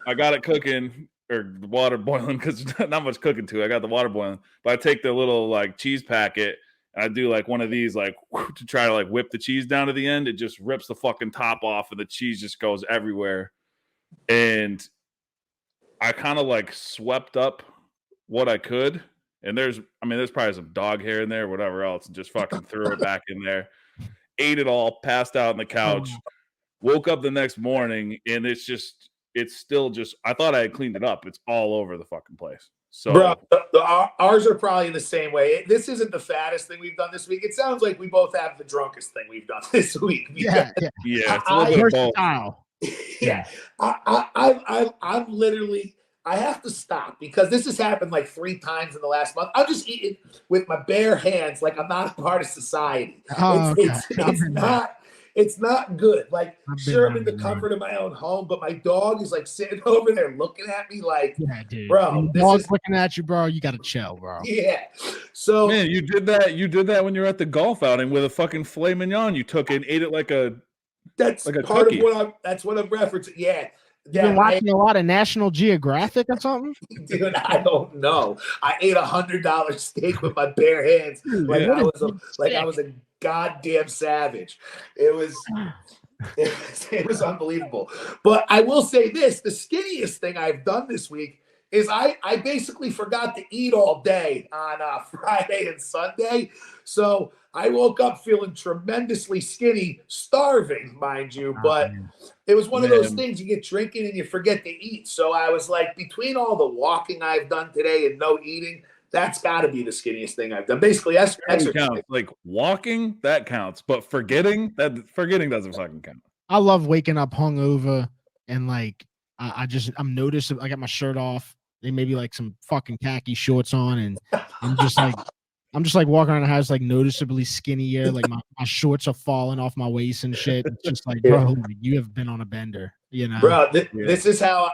I got it cooking or the water boiling because there's not much cooking to it. I got the water boiling. But I take the little like cheese packet and I do like one of these like to try to like whip the cheese down to the end. It just rips the fucking top off and the cheese just goes everywhere. And I kind of like swept up what I could. And there's probably some dog hair in there, whatever else, and just fucking threw it back in there. Ate it all, passed out on the couch, woke up the next morning, and it's still just, I thought I had cleaned it up. It's all over the fucking place. So, bro, ours are probably the same way. This isn't the fattest thing we've done this week. It sounds like we both have the drunkest thing we've done this week. Yeah. It's a little bit of both. Yeah. I'm literally, I have to stop because this has happened like 3 times in the last month. I'm just eating with my bare hands like I'm not a part of society. It's not good. Like, sure, I'm in the comfort of my own home, but my dog is like sitting over there looking at me like, dude. Bro, this dog's looking at you, bro. You gotta chill, bro. Yeah. So man, you did that when you were at the golf outing with a fucking filet mignon. You took it and ate it like a that's like a part cookie. of what I'm referencing. Yeah. You've been watching a lot of National Geographic or something? Dude, I don't know. I ate $100 steak with my bare hands, like I was a goddamn savage. It was unbelievable. But I will say this: the skinniest thing I've done this week is I basically forgot to eat all day on Friday and Sunday, so I woke up feeling tremendously skinny, starving, mind you, but it was one of those things you get drinking and you forget to eat. So I was like, between all the walking I've done today and no eating, that's got to be the skinniest thing I've done. Basically, exercise. Like walking, that counts, but forgetting doesn't fucking count. I love waking up hungover and like I'm noticing I got my shirt off, and maybe like some fucking khaki shorts on, and I'm just like walking around the house like noticeably skinnier, like my shorts are falling off my waist and shit. It's just like, bro, you have been on a bender, you know. Bro, this is how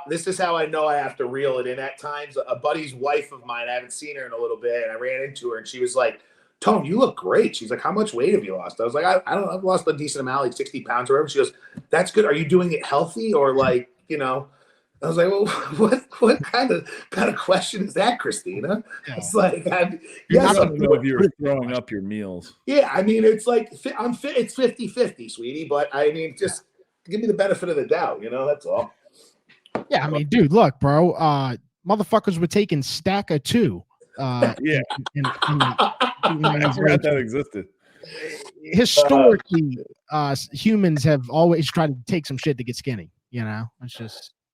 I know I have to reel it in at times. A buddy's wife of mine, I haven't seen her in a little bit, and I ran into her and she was like, Tone, you look great. She's like, how much weight have you lost? I was like, I don't know, I've lost a decent amount, like 60 pounds or whatever. She goes, that's good. Are you doing it healthy or like, you know? I was like, well, what kind of question is that, Christina? Yeah. It's like, I don't know if you're throwing up your meals. Yeah, I mean, it's like I'm fit. It's 50-50, sweetie. But I mean, just give me the benefit of the doubt. You know, that's all. Yeah, I mean, dude, look, bro. Motherfuckers were taking Stacker 2. I forgot that existed. Historically, humans have always tried to take some shit to get skinny. You know,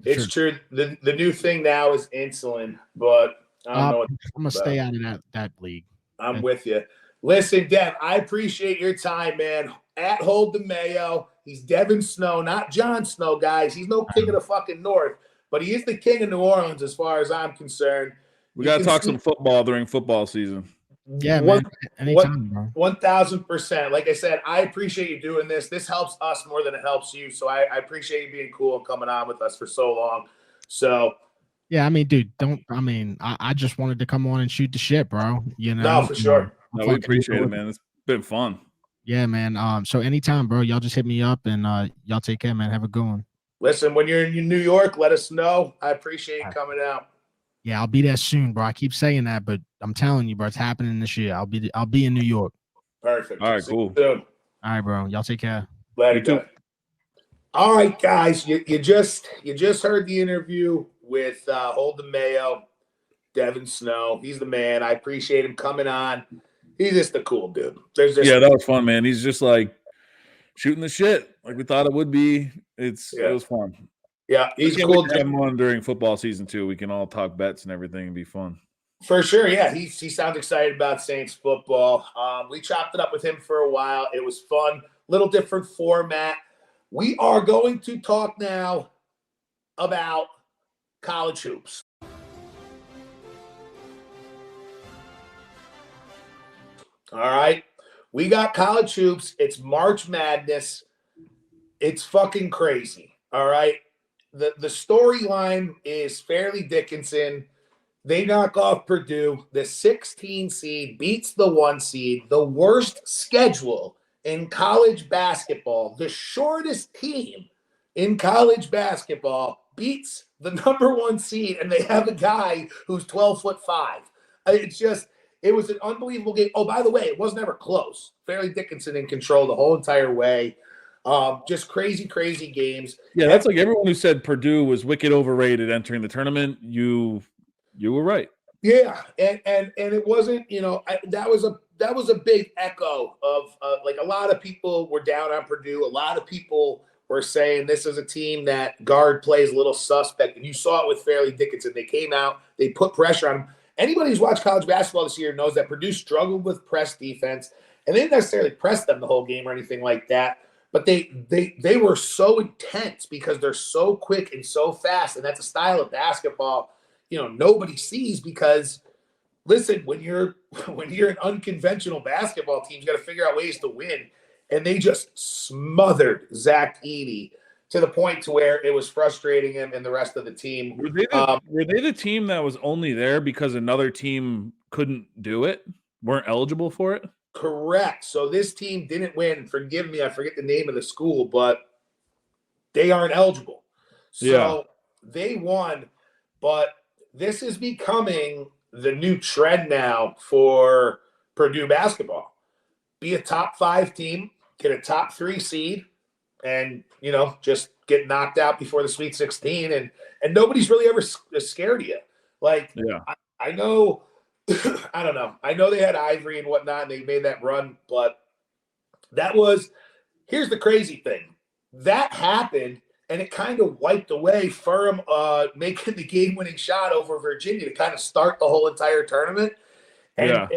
it's true. The new thing now is insulin, but I don't know. I'm gonna stay out of that league. I'm with you. Listen, Dev, I appreciate your time, man. At Hold the Mayo. He's Devin Snow, not Jon Snow, guys. He's no king of the fucking North, but he is the king of New Orleans as far as I'm concerned. We got to talk some football during football season. Yeah, man. Anytime, bro. 1,000%. Like I said, I appreciate you doing this. This helps us more than it helps you. So I appreciate you being cool and coming on with us for so long. So yeah, I mean, dude, I just wanted to come on and shoot the shit, bro. You know, no, for sure. No, we appreciate it, man. It's been fun. Yeah, man. So anytime, bro, y'all just hit me up and y'all take care, man. Have a good one. Listen, when you're in New York, let us know. I appreciate you coming out. Yeah, I'll be there soon, bro. I keep saying that, but I'm telling you, bro, it's happening this year. I'll be in New York. Perfect. All right, See you cool. soon. All right, bro. Y'all take care. Later, You too. guys. All right, guys. You just heard the interview with Holden Mayo, Devin Snow. He's the man. I appreciate him coming on. He's just a cool dude. Yeah, that was fun, man. He's just like shooting the shit like we thought it would be. It was fun. Yeah, he's I can't cool. wait to have him on during football season too. We can all talk bets and everything and be fun. For sure, yeah. He sounds excited about Saints football. We chopped it up with him for a while. It was fun. Little different format. We are going to talk now about college hoops. All right. We got college hoops. It's March Madness. It's fucking crazy. All right. The storyline is Fairleigh Dickinson. They knock off Purdue. The 16 seed beats the 1 seed. The worst schedule in college basketball. The shortest team in college basketball beats the number 1 seed, and they have a guy who's 12'5". It was an unbelievable game. Oh, by the way, it wasn't ever close. Fairleigh Dickinson in control the whole entire way. Just crazy, crazy games. Yeah, that's like everyone who said Purdue was wicked overrated entering the tournament. You were right. Yeah, and it wasn't, that was a big echo of like a lot of people were down on Purdue. A lot of people were saying this is a team that guard plays a little suspect, and you saw it with Fairleigh Dickinson. They came out, they put pressure on them. Anybody who's watched college basketball this year knows that Purdue struggled with press defense, and they didn't necessarily press them the whole game or anything like that. But they were so intense because they're so quick and so fast, and that's a style of basketball nobody sees because, listen, when you're an unconventional basketball team, you got to figure out ways to win, and they just smothered Zach Edey to the point to where it was frustrating him and the rest of the team. Were they the team that was only there because another team couldn't do it, weren't eligible for it? Correct. So this team didn't win. Forgive me, I forget the name of the school, but they aren't eligible. So they won, but this is becoming the new trend now for Purdue basketball. Be a top 5 team, get a top 3 seed, and, just get knocked out before the Sweet 16. And nobody's really ever scared of you. Like, I know, I don't know. I know they had Ivory and whatnot, and they made that run, but here's the crazy thing. That happened, and it kind of wiped away Furham making the game-winning shot over Virginia to kind of start the whole entire tournament. And,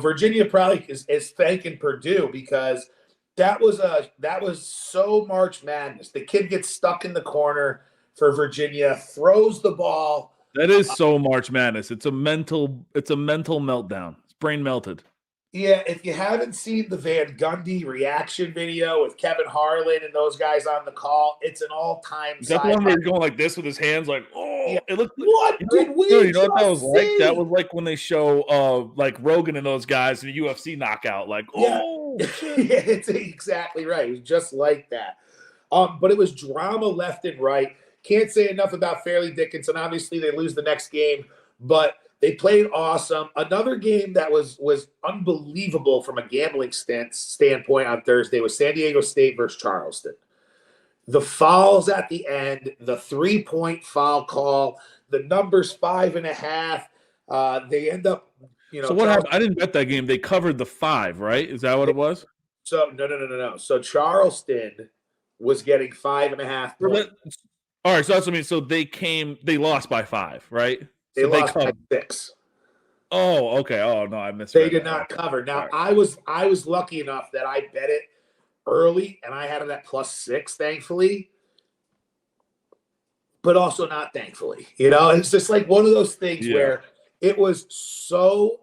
Virginia probably is thanking Purdue because that was so March Madness. The kid gets stuck in the corner for Virginia, throws the ball. That is so March Madness. It's a mental meltdown. It's brain melted. Yeah, if you haven't seen the Van Gundy reaction video with Kevin Harlan and those guys on the call, it's an all-time. Is that the one where he's going like this with his hands, like, oh, it looked. What did we? You know what that was see? like? That was like when they show like Rogan and those guys in a UFC knockout, like, oh, shit. Yeah, it's exactly right. It was just like that. But it was drama left and right. Can't say enough about Fairleigh Dickinson. Obviously, they lose the next game, but they played awesome. Another game that was unbelievable from a gambling standpoint on Thursday was San Diego State versus Charleston. The fouls at the end, the 3-point foul call, the numbers 5.5. They end up, So what happened? I didn't bet that game. They covered the 5, right? Is that what it was? So no. So Charleston was getting 5.5 points. All right, so that's what I mean. So they lost by 5, right? They so lost by 6. Oh, okay. Oh no, I missed. They did not cover. Now I was lucky enough that I bet it early, and I had it at +6, thankfully, but also not thankfully. It's just like one of those things where it was so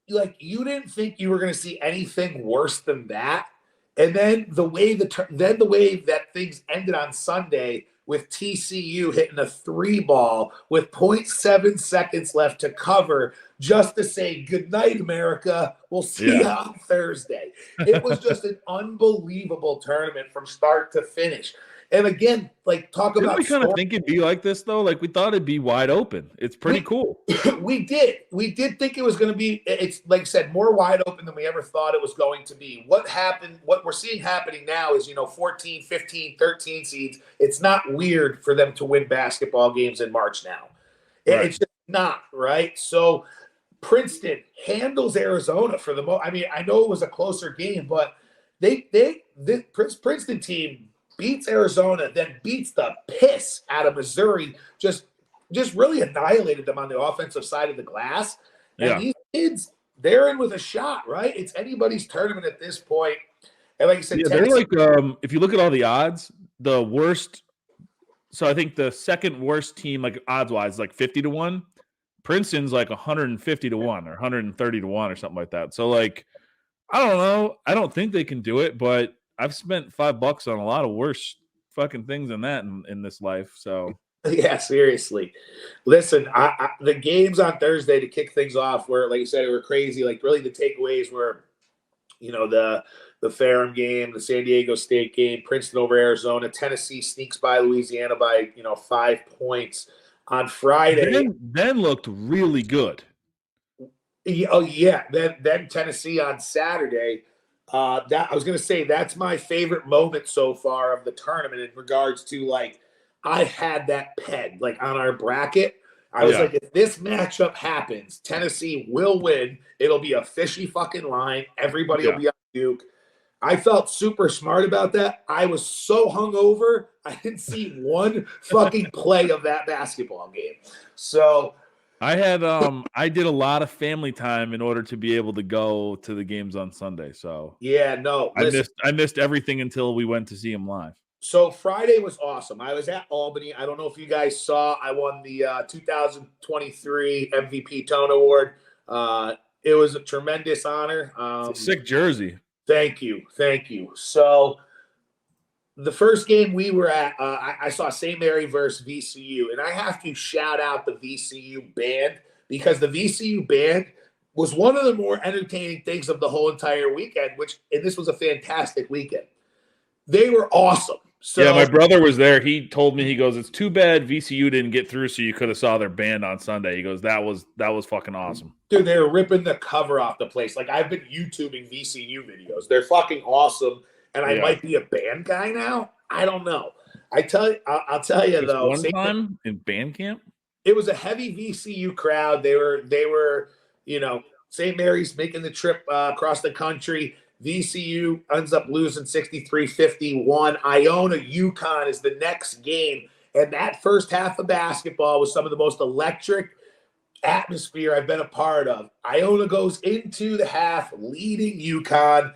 like you didn't think you were going to see anything worse than that, and then the way that things ended on Sunday with TCU hitting a 3-ball with 0.7 seconds left to cover just to say, good night, America. We'll see you on Thursday. It was just an unbelievable tournament from start to finish. And again, like talk Didn't about we kind of think it'd be like this though? Like we thought it'd be wide open. It's pretty cool. We did think it was going to be. It's like I said, more wide open than we ever thought it was going to be. What happened? What we're seeing happening now is 14, 15, 13 seeds. It's not weird for them to win basketball games in March now. Right. It's just not right. So Princeton handles Arizona for the most. I mean, I know it was a closer game, but this Princeton team beats Arizona, then beats the piss out of Missouri, just really annihilated them on the offensive side of the glass. And these kids, they're in with a shot, right? It's anybody's tournament at this point. And like I said, they're like, if you look at all the odds, the worst. So I think the second worst team, like odds-wise, like 50-1. Princeton's like 150-1 or 130-1 or something like that. So like, I don't know. I don't think they can do it, but I've spent $5 on a lot of worse fucking things than that in this life. So yeah, seriously. Listen, the games on Thursday to kick things off were, like you said, were crazy. Like really, the takeaways were, the Ferrum game, the San Diego State game, Princeton over Arizona, Tennessee sneaks by Louisiana by 5 points on Friday. Then looked really good. Oh yeah, then Tennessee on Saturday. That I was going to say that's my favorite moment so far of the tournament in regards to like I had that pegged like on our bracket. I was like, if this matchup happens, Tennessee will win. It'll be a fishy fucking line. Everybody will be on Duke. I felt super smart about that. I was so hungover, I didn't see one fucking play of that basketball game. So I had I did a lot of family time in order to be able to go to the games on Sunday. So yeah, no, I missed everything until we went to see them live. So Friday was awesome. I was at Albany. I don't know if you guys saw. I won the 2023 MVP Tone Award. It was a tremendous honor. It's a sick jersey. Thank you. So the first game we were at, I saw St. Mary versus VCU, and I have to shout out the VCU band because the VCU band was one of the more entertaining things of the whole entire weekend, and this was a fantastic weekend. They were awesome. So, yeah, my brother was there. He told me, he goes, it's too bad VCU didn't get through so you could have saw their band on Sunday. He goes, that was fucking awesome. Dude, they were ripping the cover off the place. Like, I've been YouTubing VCU videos. They're fucking awesome. And I might be a band guy now. I don't know. I'll tell you though. One time in band camp, it was a heavy VCU crowd. They were, St. Mary's making the trip across the country. VCU ends up losing 63-51. Iona UConn is the next game. And that first half of basketball was some of the most electric atmosphere I've been a part of. Iona goes into the half leading UConn.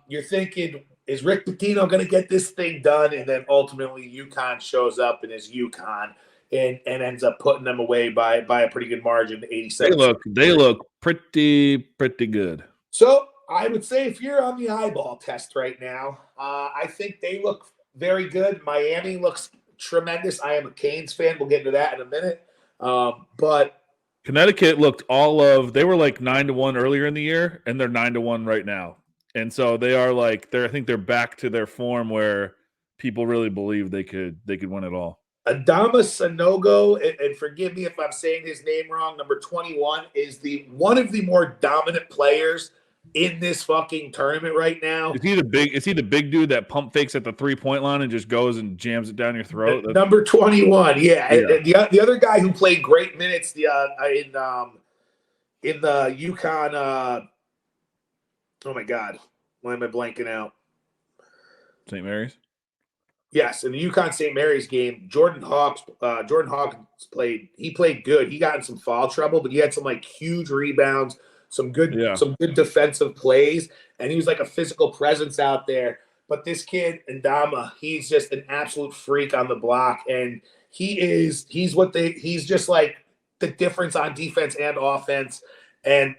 You're thinking, is Rick Pitino going to get this thing done? And then ultimately UConn shows up and is UConn and ends up putting them away by a pretty good margin, 87. They look pretty good. So I would say if you're on the eyeball test right now, I think they look very good. Miami looks tremendous. I am a Canes fan. We'll get into that in a minute. But Connecticut looked they were like 9-1 earlier in the year, and they're 9-1 right now. And so they are I think they're back to their form where people really believe they could win it all. Adama Sanogo, and forgive me if I'm saying his name wrong, number 21, is one of the more dominant players in this fucking tournament right now. Is he the big dude that pump fakes at the 3-point line and just goes and jams it down your throat? Number 21, yeah. And the other guy who played great minutes in the UConn. Oh my God, why am I blanking out? St. Mary's. Yes, in the UConn St. Mary's game, Jordan Hawkins played. He played good. He got in some foul trouble, but he had some huge rebounds. Some good defensive plays, and he was like a physical presence out there. But this kid, Ndama, he's just an absolute freak on the block, and he's just like the difference on defense and offense. And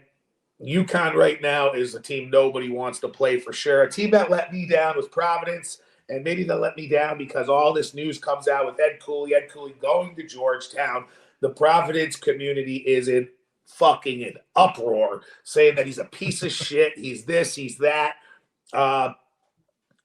UConn right now is a team nobody wants to play for sure. A team that let me down was Providence, and maybe they'll let me down because all this news comes out with Ed Cooley going to Georgetown. The Providence community is in fucking an uproar, saying that he's a piece of shit. He's this, he's that.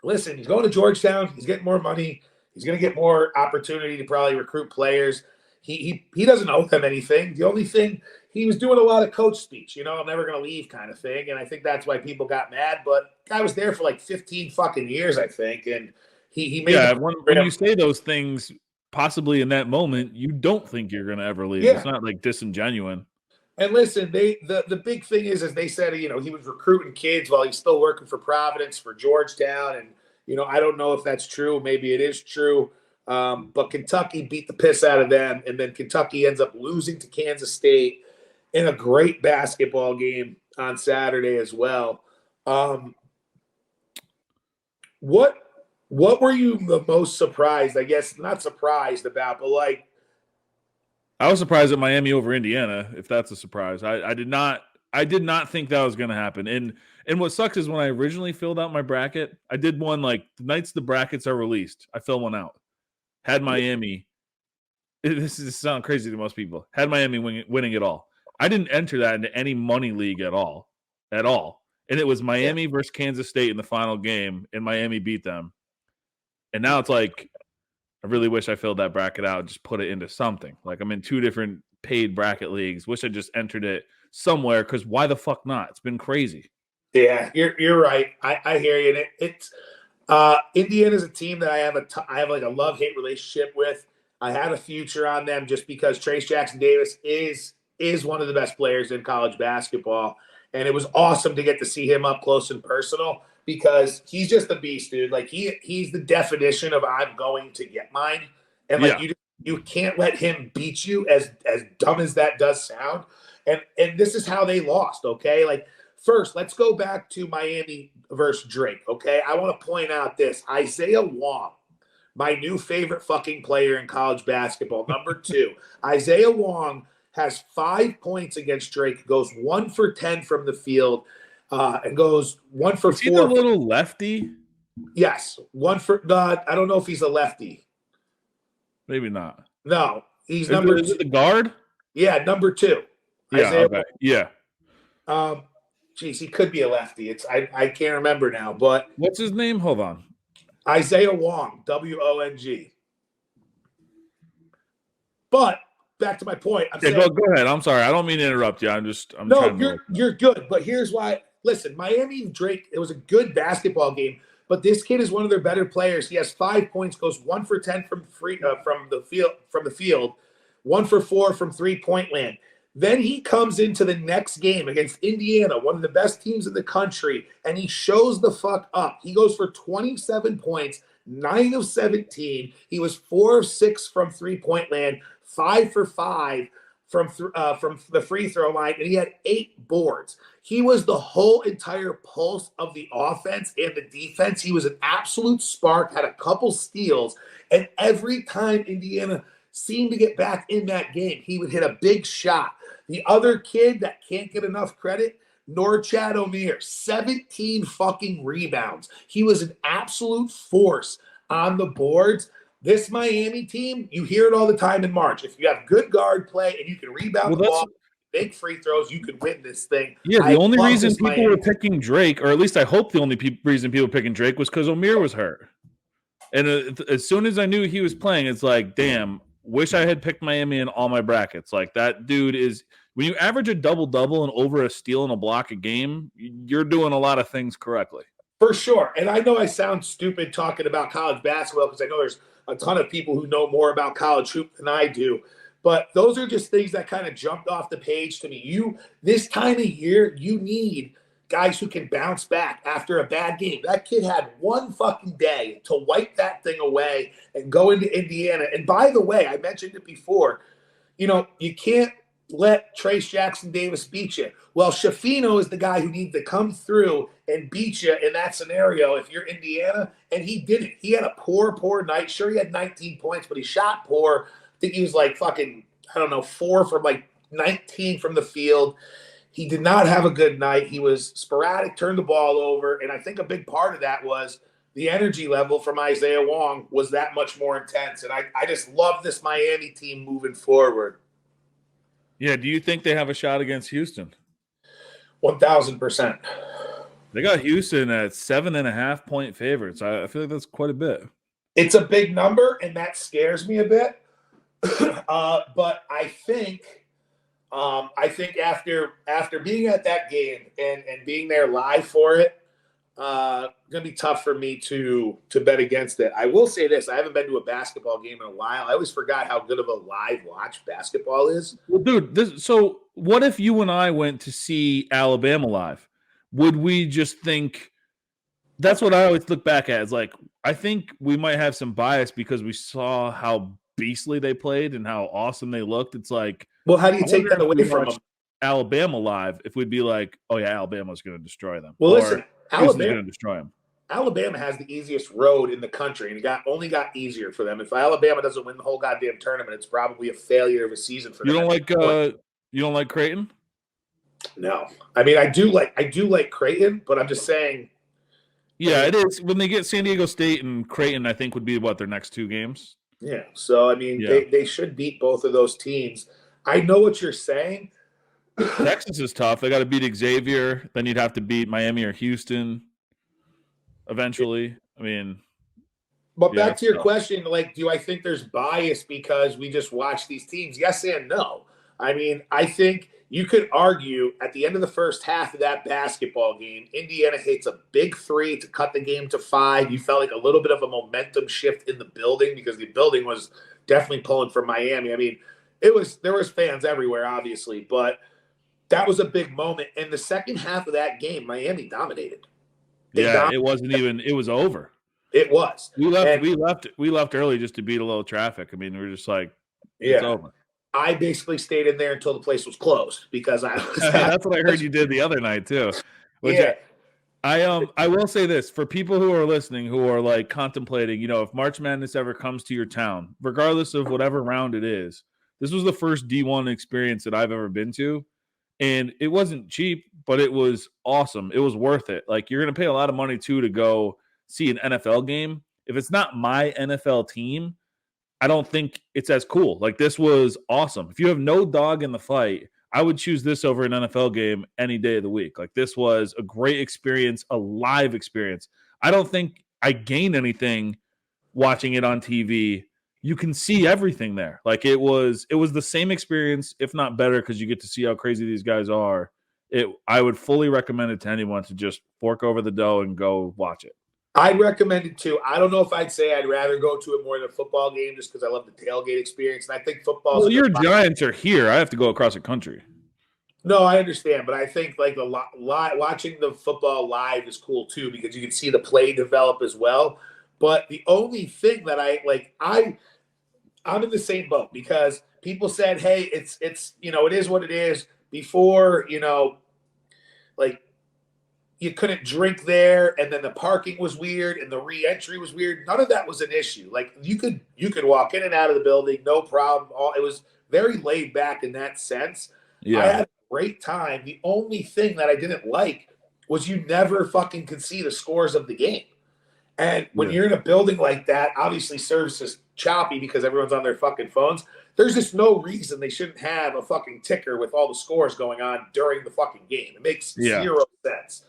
Listen, he's going to Georgetown. He's getting more money. He's going to get more opportunity to probably recruit players. He doesn't owe them anything. The only thing, he was doing a lot of coach speech, I'm never going to leave kind of thing. And I think that's why people got mad. But guy was there for like 15 fucking years, I think. And he made when you say those things, possibly in that moment, you don't think you're going to ever leave. Yeah. It's not like disingenuous. And listen, the big thing is they said, he was recruiting kids while he's still working for Providence, for Georgetown. And, I don't know if that's true. Maybe it is true. But Kentucky beat the piss out of them. And then Kentucky ends up losing to Kansas State in a great basketball game on Saturday as well. What were you the most surprised, I guess, not surprised about, but like, I was surprised at Miami over Indiana, if that's a surprise. I did not think that was going to happen. And what sucks is when I originally filled out my bracket, I did one like the nights the brackets are released. I filled one out. Had Miami. This is sound crazy to most people. Had Miami winning it all. I didn't enter that into any money league at all. And it was Miami versus Kansas State in the final game, and Miami beat them. And now it's like, I really wish I filled that bracket out and just put it into something. Like I'm in 2 different paid bracket leagues. Wish I just entered it somewhere, because why the fuck not? It's been crazy. Yeah, you're right. I hear you. And it's Indiana's a team that I have like a love-hate relationship with. I had a future on them just because Trace Jackson Davis is one of the best players in college basketball. And it was awesome to get to see him up close and personal, because he's just a beast, dude. Like he's the definition of I'm going to get mine. And like you can't let him beat you, as dumb as that does sound. And this is how they lost, okay? Like first, let's go back to Miami versus Drake, okay? I want to point out this. Isaiah Wong, my new favorite fucking player in college basketball, number 2. Isaiah Wong has 5 points against Drake, goes 1 for 10 from the field, and goes 1 for 4. Is he a little lefty? Yes. 1 for I don't know if he's a lefty. Maybe not. No. He's number 2. Is it the guard? Yeah, number 2. Yeah, Isaiah okay. Yeah. Geez, he could be a lefty. I can't remember now, but what's his name? Hold on. Isaiah Wong, W-O-N-G. But back to my point. Go ahead. I'm sorry. I don't mean to interrupt you. You're good. But here's why. Listen, Miami and Drake, it was a good basketball game, but this kid is one of their better players. He has 5 points, goes 1 for 10 from the field, 1 for 4 from 3-point land. Then he comes into the next game against Indiana, one of the best teams in the country, and he shows the fuck up. He goes for 27 points, 9 of 17. He was 4 of 6 from 3-point land, 5 for 5 from the free throw line, and he had 8 boards. He was the whole entire pulse of the offense and the defense. He was an absolute spark, had a couple steals, and every time Indiana seemed to get back in that game, he would hit a big shot. The other kid that can't get enough credit, Norchad Omier, 17 fucking rebounds. He was an absolute force on the boards. This Miami team, you hear it all the time in March. If you have good guard play and you can rebound the ball, make free throws, you could win this thing. Yeah, the only reason people were picking Drake, or at least I hope the only reason people were picking Drake, was because Omier was hurt. And as soon as I knew he was playing, it's like, damn, wish I had picked Miami in all my brackets. Like, that dude is – when you average a double-double and over a steal and a block a game, you're doing a lot of things correctly. For sure. And I know I sound stupid talking about college basketball, because I know there's a ton of people who know more about college hoop than I do. But those are just things that kind of jumped off the page to me. This time of year, you need guys who can bounce back after a bad game. That kid had one fucking day to wipe that thing away and go into Indiana. And by the way, I mentioned it before, you can't let Trace Jackson Davis beat you. Well, Shafino is the guy who needs to come through and beat you in that scenario if you're Indiana, and he didn't. He had a poor night. Sure, he had 19 points, but he shot poor. I think he was like fucking, 4 from like 19 from the field. He did not have a good night. He was sporadic, turned the ball over, and I think a big part of that was the energy level from Isaiah Wong was that much more intense. And I just love this Miami team moving forward. Yeah, do you think they have a shot against Houston? 1,000%. They got Houston at 7.5-point favorites. I feel like that's quite a bit. It's a big number, and that scares me a bit. But I think after being at that game and being there live for it, gonna be tough for me to bet against it. I will say this: I haven't been to a basketball game in a while. I always forgot how good of a live watch basketball is. Well, dude, so what if you and I went to see Alabama live? Would we just think? That's what I always look back at. Is like, I think we might have some bias because we saw how beastly they played and how awesome they looked. It's like, well, how do you take that away from them? Alabama live? If we'd be like, oh yeah, Alabama's going to destroy them. Well, listen, Alabama's going to destroy them. Alabama has the easiest road in the country, and it only got easier for them. If Alabama doesn't win the whole goddamn tournament, it's probably a failure of a season for them. You don't like Creighton? No, I mean I do like Creighton, but I'm just saying. Yeah, it is. When they get San Diego State and Creighton, I think would be their next two games. Yeah, so I mean they should beat both of those teams. I know what you're saying. Texas is tough. They got to beat Xavier. Then you'd have to beat Miami or Houston eventually. I mean, but back to your question, like, do I think there's bias because we just watch these teams? Yes and no. I mean, I think you could argue at the end of the first half of that basketball game, Indiana hits a big three to cut the game to 5. You felt like a little bit of a momentum shift in the building because the building was definitely pulling for Miami. I mean, there was fans everywhere, obviously, but that was a big moment. In the second half of that game, Miami dominated. It wasn't even. It was over. It was. We left early just to beat a little traffic. I mean, we were just like, it's over. I basically stayed in there until the place was closed because I was. That's what I heard you did the other night too. I will say this for people who are listening, who are like contemplating, if March Madness ever comes to your town, regardless of whatever round it is, this was the first D1 experience that I've ever been to. And it wasn't cheap, but it was awesome. It was worth it. Like, you're going to pay a lot of money too to go see an NFL game. If it's not my NFL team, I don't think it's as cool. Like, this was awesome. If you have no dog in the fight, I would choose this over an NFL game any day of the week. Like, this was a great experience, a live experience. I don't think I gained anything watching it on TV. You can see everything there. Like, it was the same experience, if not better, because you get to see how crazy these guys are. I would fully recommend it to anyone to just fork over the dough and go watch it. I'd recommend it too. I don't know if I'd say I'd rather go to it more than a football game just because I love the tailgate experience. And I think football. Well, your Giants are here. I have to go across the country. No, I understand, but I think like watching the football live is cool too because you can see the play develop as well. But the only thing that I'm in the same boat because people said, "Hey, it's it is what it is." Before, like, you couldn't drink there, and then the parking was weird, and the re-entry was weird. None of that was an issue. Like, you could walk in and out of the building, no problem. It was very laid back in that sense. Yeah. I had a great time. The only thing that I didn't like was you never fucking could see the scores of the game. And when you're in a building like that, obviously service is choppy because everyone's on their fucking phones. There's just no reason they shouldn't have a fucking ticker with all the scores going on during the fucking game. It makes zero sense.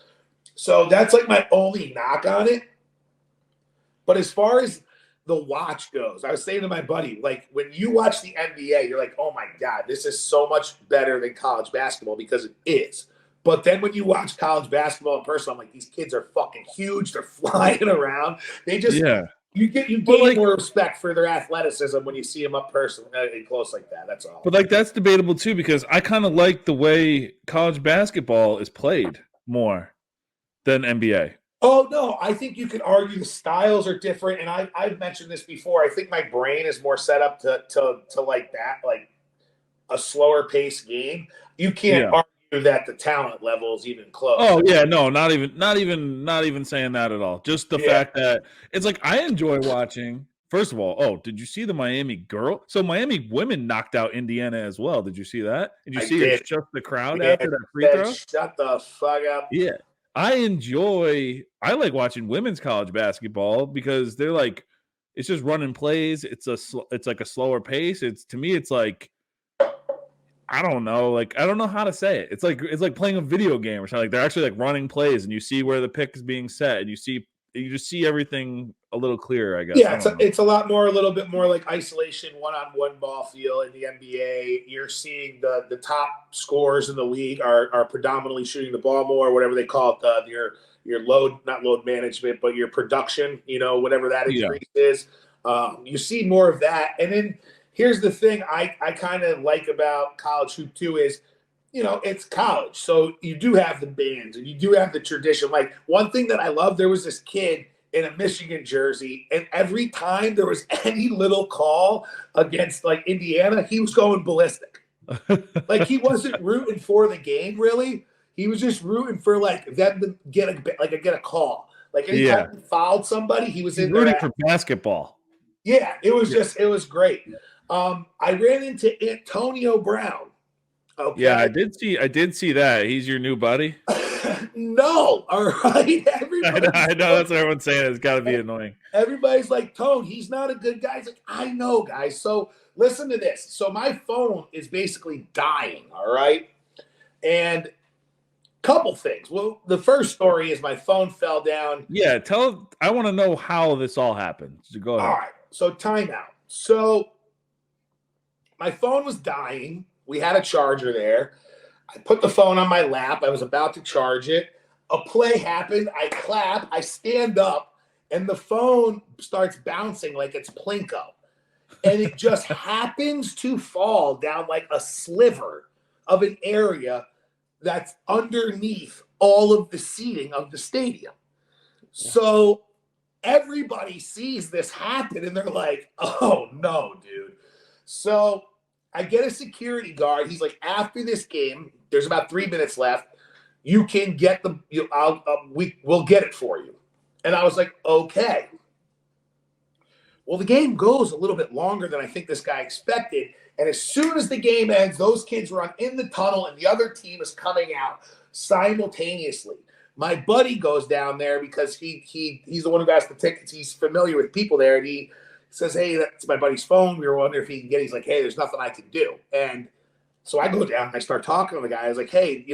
So that's like my only knock on it. But as far as the watch goes, I was saying to my buddy, like, when you watch the NBA, you're like, oh my God, this is so much better than college basketball because it is. But then when you watch college basketball in person, I'm like, these kids are fucking huge. They're flying around. They just you gain more respect for their athleticism when you see them up close like that. That's all. But like, that's debatable too because I kind of like the way college basketball is played more than NBA. Oh no, I think you could argue the styles are different, and I've mentioned this before. I think my brain is more set up to like that, like a slower paced game. You can't argue that the talent level is even close. Oh yeah, no, not even saying that at all. Just the fact that it's like I enjoy watching. First of all, did you see the Miami girl? So Miami women knocked out Indiana as well. Did you see that? Did you see her shut the crowd after that free throw? Shut the fuck up. Yeah. I like watching women's college basketball because they're like, it's just running plays. It's like a slower pace. To me, it's like, I don't know. Like, I don't know how to say it. It's like playing a video game or something. Like, they're actually like running plays and you see where the pick is being set and you see you just see everything a little clearer, I guess. Yeah, it's a little bit more like isolation, one-on-one ball feel in the NBA. You're seeing the top scorers in the league are predominantly shooting the ball more, whatever they call it, your not load management, but your production, whatever that increase is. You see more of that. And then here's the thing I kind of like about college hoop too is, it's college. So you do have the bands and you do have the tradition. Like one thing that I love, there was this kid in a Michigan jersey, and every time there was any little call against like Indiana, he was going ballistic. Like he wasn't rooting for the game really. He was just rooting for like them to get a call. Like anytime he fouled somebody, he was in rooting for basketball. Yeah, it was great. I ran into Antonio Brown. Okay. Yeah, I did see that. He's your new buddy. No, all right. I know that's what everyone's saying. It's got to be annoying. Everybody's like, Tone, he's not a good guy. He's like, I know, guys. So listen to this. So my phone is basically dying, all right? And couple things. Well, the first story is my phone fell down. Yeah, I want to know how this all happened. So go ahead. All right. So timeout. So my phone was dying. We had a charger there. I put the phone on my lap. I was about to charge it. A play happened. I clap. I stand up, and the phone starts bouncing like it's Plinko. And it just happens to fall down like a sliver of an area that's underneath all of the seating of the stadium. So everybody sees this happen, and they're like, oh, no, dude. So I get a security guard. He's like, after this game, there's about 3 minutes left. You can get we'll get it for you. And I was like, okay. Well, the game goes a little bit longer than I think this guy expected. And as soon as the game ends, those kids run in the tunnel and the other team is coming out simultaneously. My buddy goes down there because he's the one who has the tickets. He's familiar with people there. And he says, hey, that's my buddy's phone. We were wondering if he can get it. He's like, hey, there's nothing I can do. And so I go down and I start talking to the guy. I was like, hey,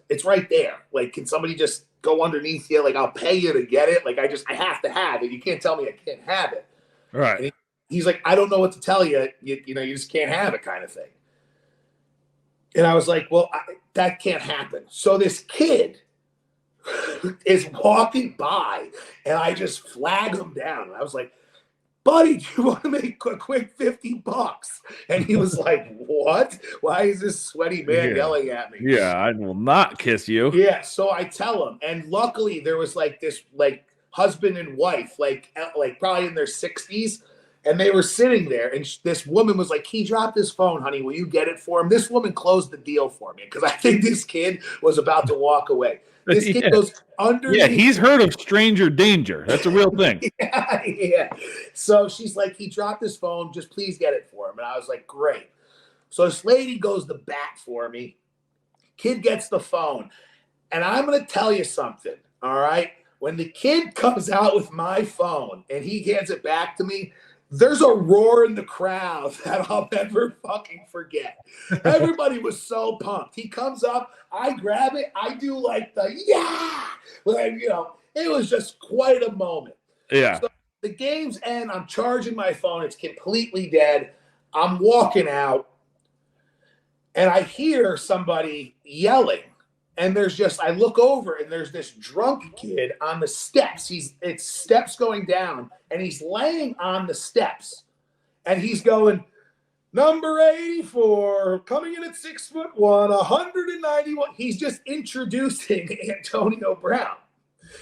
it's right there. Like, can somebody just go underneath you? Like, I'll pay you to get it. Like, I have to have it. You can't tell me I can't have it. Right. And he's like, I don't know what to tell you. You just can't have it kind of thing. And I was like, well, that can't happen. So this kid is walking by and I just flag him down. And I was like, buddy, do you want to make a quick $50? And he was like, what? Why is this sweaty man yelling at me? Yeah, I will not kiss you. Yeah, so I tell him. And luckily there was like this like husband and wife, like probably in their 60s. And they were sitting there. And this woman was like, he dropped his phone, honey. Will you get it for him? This woman closed the deal for me because I think this kid was about to walk away. This kid goes underneath. Yeah, he's heard of stranger danger. That's a real thing. Yeah. So she's like, he dropped his phone. Just please get it for him. And I was like, great. So this lady goes to bat for me. Kid gets the phone. And I'm going to tell you something, all right? When the kid comes out with my phone and he hands it back to me, there's a roar in the crowd that I'll never fucking forget. Everybody was so pumped. He comes up, I grab it, I do like the like, it was just quite a moment. Yeah. So the game's end, I'm charging my phone, it's completely dead. I'm walking out, and I hear somebody yelling. And I look over and there's this drunk kid on the steps. It's steps going down and he's laying on the steps and he's going, number 84, coming in at 6'1", 191. He's just introducing Antonio Brown.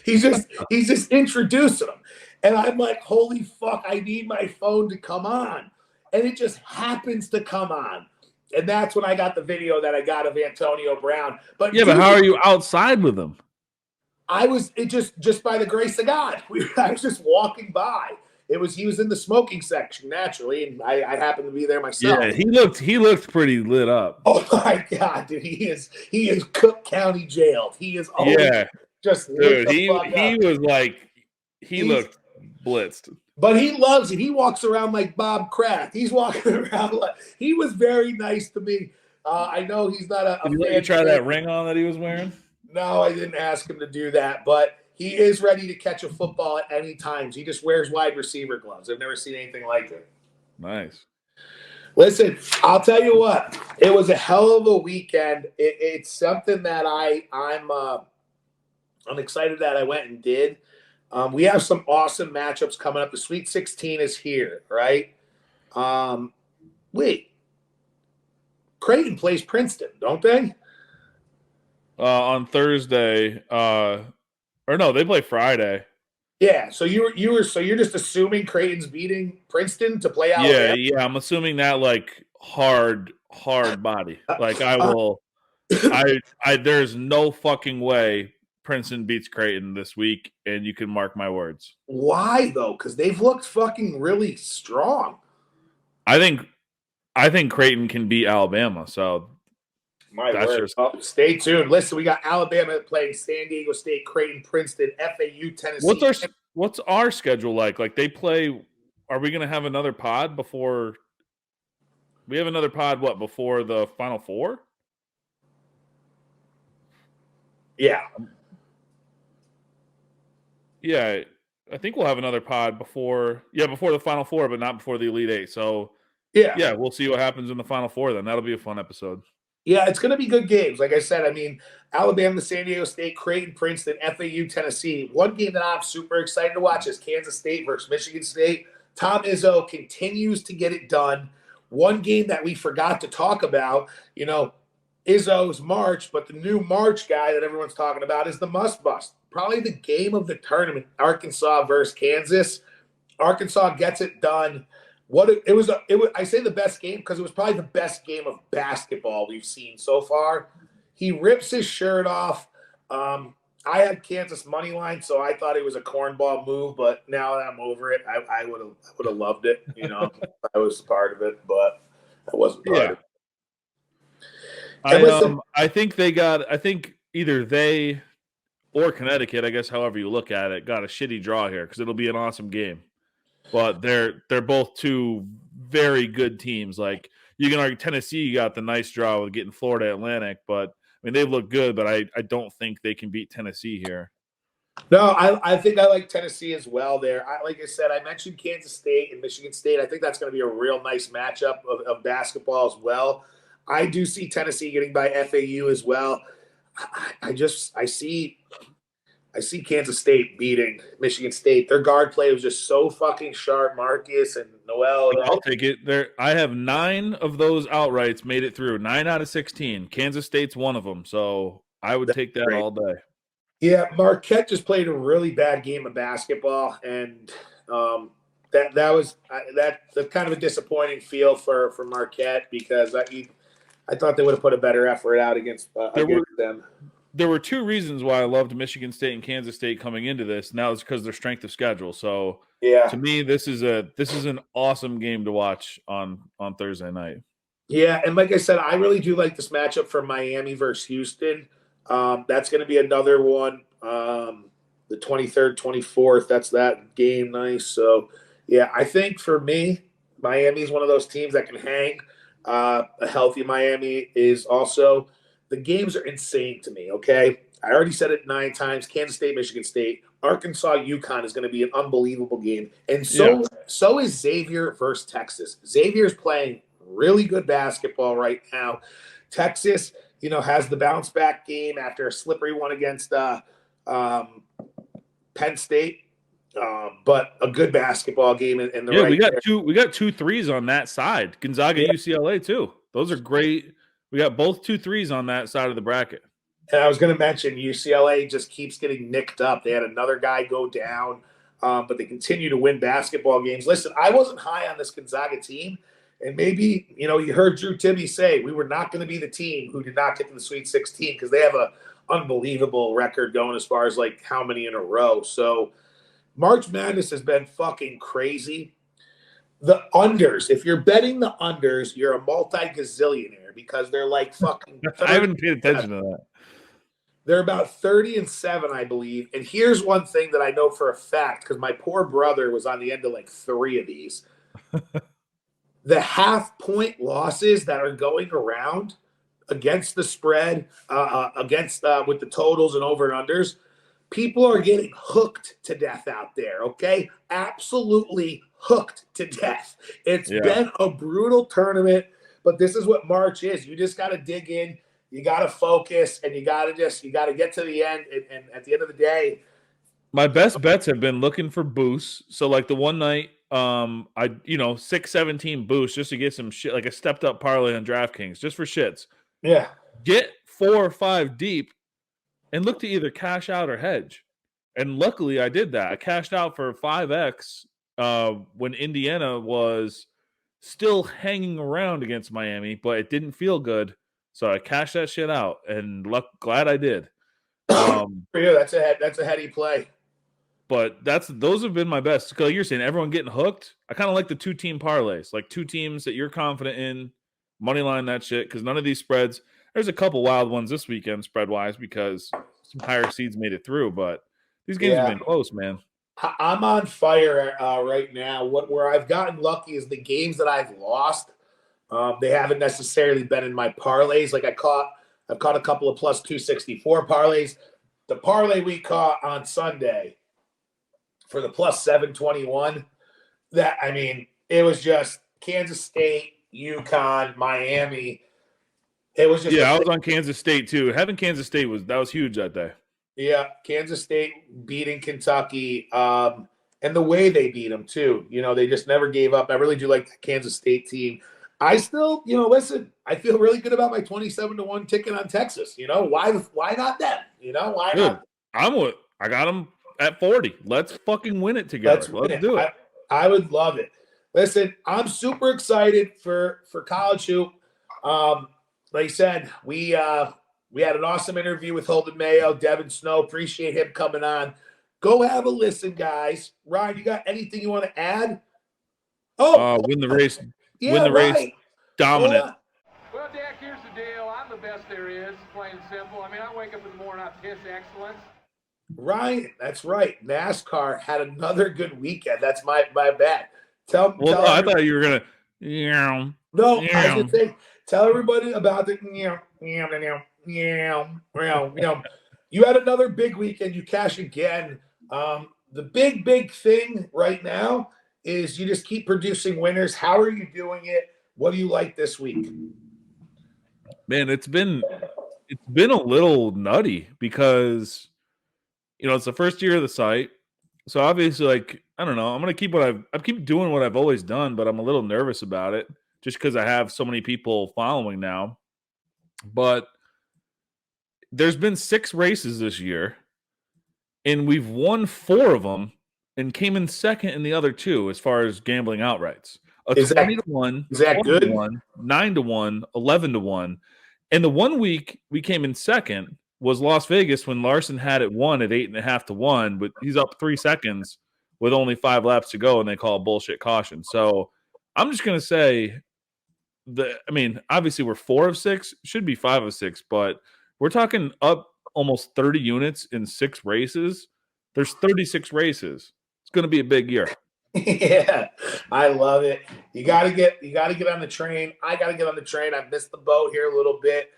He's just introducing him. And I'm like, holy fuck, I need my phone to come on. And it just happens to come on. And that's when I got the video that I got of Antonio Brown. But but how are you outside with him? I was just by the grace of God. I was just walking by. He was in the smoking section naturally, and I happened to be there myself. Yeah, he looked pretty lit up. Oh my God, dude, he is Cook County jailed. He is just dude. He looked blitzed. But he loves it. He walks around like Bob Kraft. He's walking around like he was very nice to me. I know he's not a Did you let you try that ring on that he was wearing? No, I didn't ask him to do that. But he is ready to catch a football at any time. He just wears wide receiver gloves. I've never seen anything like it. Nice. Listen, I'll tell you what. It was a hell of a weekend. It's something that I'm excited that I went and did. We have some awesome matchups coming up. The Sweet 16 is here, right? Wait. Creighton plays Princeton, don't they? On Thursday, or no, they play Friday. Yeah, so you're just assuming Creighton's beating Princeton to play Alabama? Yeah, I'm assuming that like hard body. Like there's no fucking way Princeton beats Creighton this week, and you can mark my words. Why though? Because they've looked fucking really strong. I think Creighton can beat Alabama, so my word. Stay tuned. Listen, we got Alabama playing San Diego State, Creighton, Princeton, FAU, Tennessee. What's our schedule like? Like they play. Are we going to have another pod before? We have another pod. What before the Final Four? Yeah. Yeah, I think we'll have another pod before the Final Four, but not before the Elite Eight. So yeah, we'll see what happens in the Final Four. Then that'll be a fun episode. Yeah, it's going to be good games. Like I said, I mean, Alabama, San Diego State, Creighton, Princeton, FAU, Tennessee. One game that I'm super excited to watch is Kansas State versus Michigan State. Tom Izzo continues to get it done. One game that we forgot to talk about, Izzo's March, but the new March guy that everyone's talking about is the must bust. Probably the game of the tournament, Arkansas versus Kansas. Arkansas gets it done. I say the best game because it was probably the best game of basketball we've seen so far. He rips his shirt off. I had Kansas money line, so I thought it was a cornball move. But now that I'm over it, I would have loved it. I was part of it, but I wasn't part of it. I think either they or Connecticut, I guess, however you look at it, got a shitty draw here because it'll be an awesome game. But they're both two very good teams. Like you can argue Tennessee got the nice draw with getting Florida Atlantic, but I mean they've looked good, but I don't think they can beat Tennessee here. No, I think I like Tennessee as well there. Like I said, I mentioned Kansas State and Michigan State. I think that's going to be a real nice matchup of basketball as well. I do see Tennessee getting by FAU as well. I see Kansas State beating Michigan State. Their guard play was just so fucking sharp. Marcus and Noel. I'll take it. I have 9 of those outrights made it through. 9 out of 16. Kansas State's one of them. So I would take that all day. Yeah, Marquette just played a really bad game of basketball, and that's kind of a disappointing feel for Marquette because I thought they would have put a better effort out against them. There were 2 reasons why I loved Michigan State and Kansas State coming into this. Now it's because of their strength of schedule. So yeah, to me, this is an awesome game to watch on Thursday night. Yeah, and like I said, I really do like this matchup for Miami versus Houston. That's going to be another one. The 23rd, 24th. That's that game. Nice. So yeah, I think for me, Miami is one of those teams that can hang. A healthy Miami is also. The games are insane to me, okay? I already said it 9 times. Kansas State, Michigan State. Arkansas, UConn is going to be an unbelievable game. And so is Xavier versus Texas. Xavier's playing really good basketball right now. Texas, has the bounce back game after a slippery one against Penn State. But a good basketball game in the right we got 2 threes on that side. Gonzaga, UCLA too. Those are great. We got both 2 threes on that side of the bracket. And I was going to mention UCLA just keeps getting nicked up. They had another guy go down, but they continue to win basketball games. Listen, I wasn't high on this Gonzaga team, and maybe, you heard Drew Timme say we were not going to be the team who did not get to the Sweet 16 because they have an unbelievable record going as far as like how many in a row. So March Madness has been fucking crazy. The unders, if you're betting the unders, you're a multi-gazillionaire because they're like fucking. I haven't paid attention to that. They're about 30-7, I believe. And here's one thing that I know for a fact because my poor brother was on the end of like 3 of these. The half-point losses that are going around against the spread, against with the totals and over and unders, People are getting hooked to death out there, okay? Absolutely hooked to death. It's been a brutal tournament, but this is what March is. You just got to dig in, you got to focus, and you got to get to the end. And at the end of the day, my best bets have been looking for boosts. So like the one night, I 6-17 boost just to get some shit, like a stepped up parlay on DraftKings just for shits. Yeah. Get 4 or 5 deep and look to either cash out or hedge. And luckily I did that. I cashed out for 5x when Indiana was still hanging around against Miami, but it didn't feel good. So I cashed that shit out and glad I did. For you, that's a heady play. But those have been my best. Because you're saying everyone getting hooked. I kind of like the 2-team parlays, like 2 teams that you're confident in, money line that shit. Because none of these spreads. There's a couple wild ones this weekend spread wise because some higher seeds made it through. But these games have been close, man. I'm on fire right now. Where I've gotten lucky is the games that I've lost. They haven't necessarily been in my parlays. Like I've caught a couple of plus 264 parlays. The parlay we caught on Sunday for the plus 721, it was just Kansas State, UConn, Miami. It was just I was on Kansas State too. Having Kansas State was huge that day. Yeah, Kansas State beating Kentucky, and the way they beat them too. They just never gave up. I really do like the Kansas State team. I still, listen, I feel really good about my 27-1 ticket on Texas. Why not them? Why not? I got them at 40. Let's fucking win it together. Let's do it. I would love it. Listen, I'm super excited for college hoop. Like I said, we had an awesome interview with Holden Mayo, Devin Snow. Appreciate him coming on. Go have a listen, guys. Ryan, you got anything you want to add? Win the race. Yeah, win the race. Dominant. Well, Dak, here's the deal. I'm the best there is, plain and simple. I wake up in the morning, I piss excellence. Ryan, that's right. NASCAR had another good weekend. That's my bad. I thought you were gonna. No, I was gonna say, tell everybody about the. You had another big weekend. You cash again. The big thing right now is you just keep producing winners. How are you doing it? What do you like this week? Man, it's been a little nutty because it's the first year of the site. So obviously, I don't know, I'm gonna keep keep doing what I've always done, but I'm a little nervous about it just because I have so many people following now. But there's been 6 races this year, and we've won 4 of them and came in second in the other 2 as far as gambling outrights. A 20-1, is that good? 9-1, 11-1. And the 1 week we came in second was Las Vegas when Larson had it won at 8.5-1, but he's up 3 seconds with only 5 laps to go, and they call a bullshit caution. So I'm just gonna say obviously we're 4 of 6, should be 5 of 6, but we're talking up almost 30 units in 6 races. There's 36 races. It's gonna be a big year. Yeah, I love it. You gotta get on the train. I gotta get on the train. I missed the boat here a little bit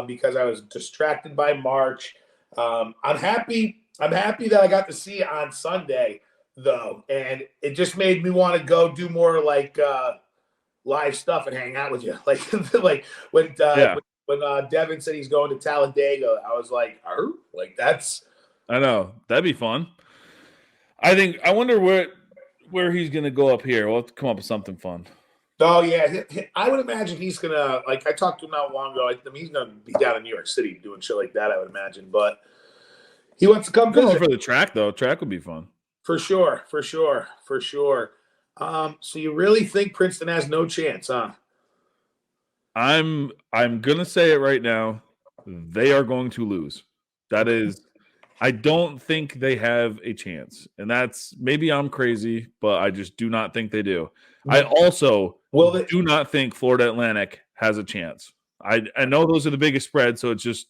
because I was distracted by March. I'm happy that I got to see it on Sunday though, and it just made me want to go do more live stuff and hang out with you. Like when Devin said he's going to Talladega, I was like, that's. I know, that'd be fun. I wonder where he's gonna go up here. We'll have to come up with something fun. Oh yeah, I would imagine he's gonna I talked to him not long ago. He's gonna be down in New York City doing shit like that. I would imagine, but he wants to come visit. For the track though. Track would be fun for sure. So you really think Princeton has no chance, huh? I'm gonna say it right now. They are going to lose. That is. I don't think they have a chance. And that's maybe I'm crazy, but I just do not think they do. I also do not think Florida Atlantic has a chance. I know those are the biggest spreads, so it's just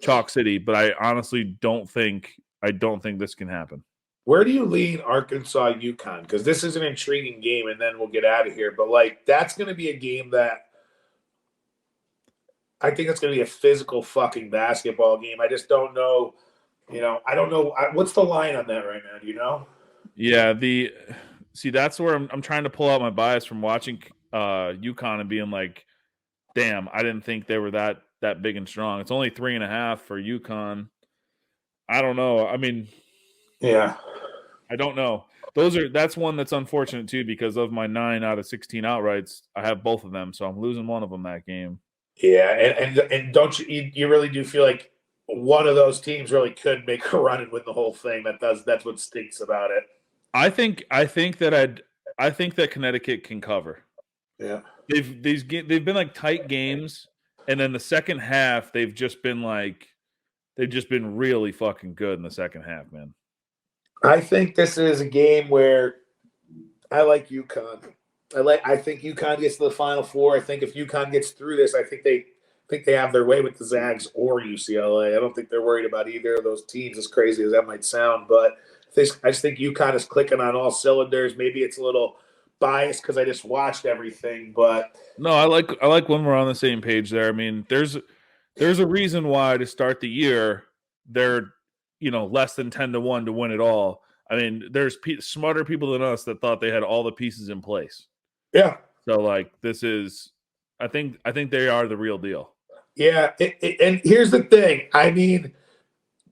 chalk city, but I honestly don't think this can happen. Where do you lean Arkansas UConn? Because this is an intriguing game, and then we'll get out of here. But that's going to be a game that I think it's going to be a physical fucking basketball game. I just don't know I don't know. What's the line on that right now? Do you know? Yeah, that's where I'm trying to pull out my bias from watching UConn and being like, damn, I didn't think they were that big and strong. It's only 3.5 for UConn. I don't know. I mean, yeah, I don't know. That's one that's unfortunate too, because of my 9 out of 16 outrights, I have both of them, so I'm losing one of them that game. yeah, and don't you really do feel like one of those teams really could make a run and win the whole thing? That's what stinks about it. I think that Connecticut can cover. Yeah, They've been like tight games, and then the second half they've just been really fucking good in the second half, man. I think this is a game where I like UConn. I think UConn gets to the Final Four. I think if UConn gets through this, I think they have their way with the Zags or UCLA. I don't think they're worried about either of those teams, as crazy as that might sound. But I just think UConn is clicking on all cylinders. Maybe it's a little biased because I just watched everything, but no, I like when we're on the same page there. I mean, there's a reason why to start the year they're less than 10-1 to win it all. I mean, there's smarter people than us that thought they had all the pieces in place. Yeah. So like this is, I think they are the real deal. Yeah, and here's the thing. I mean,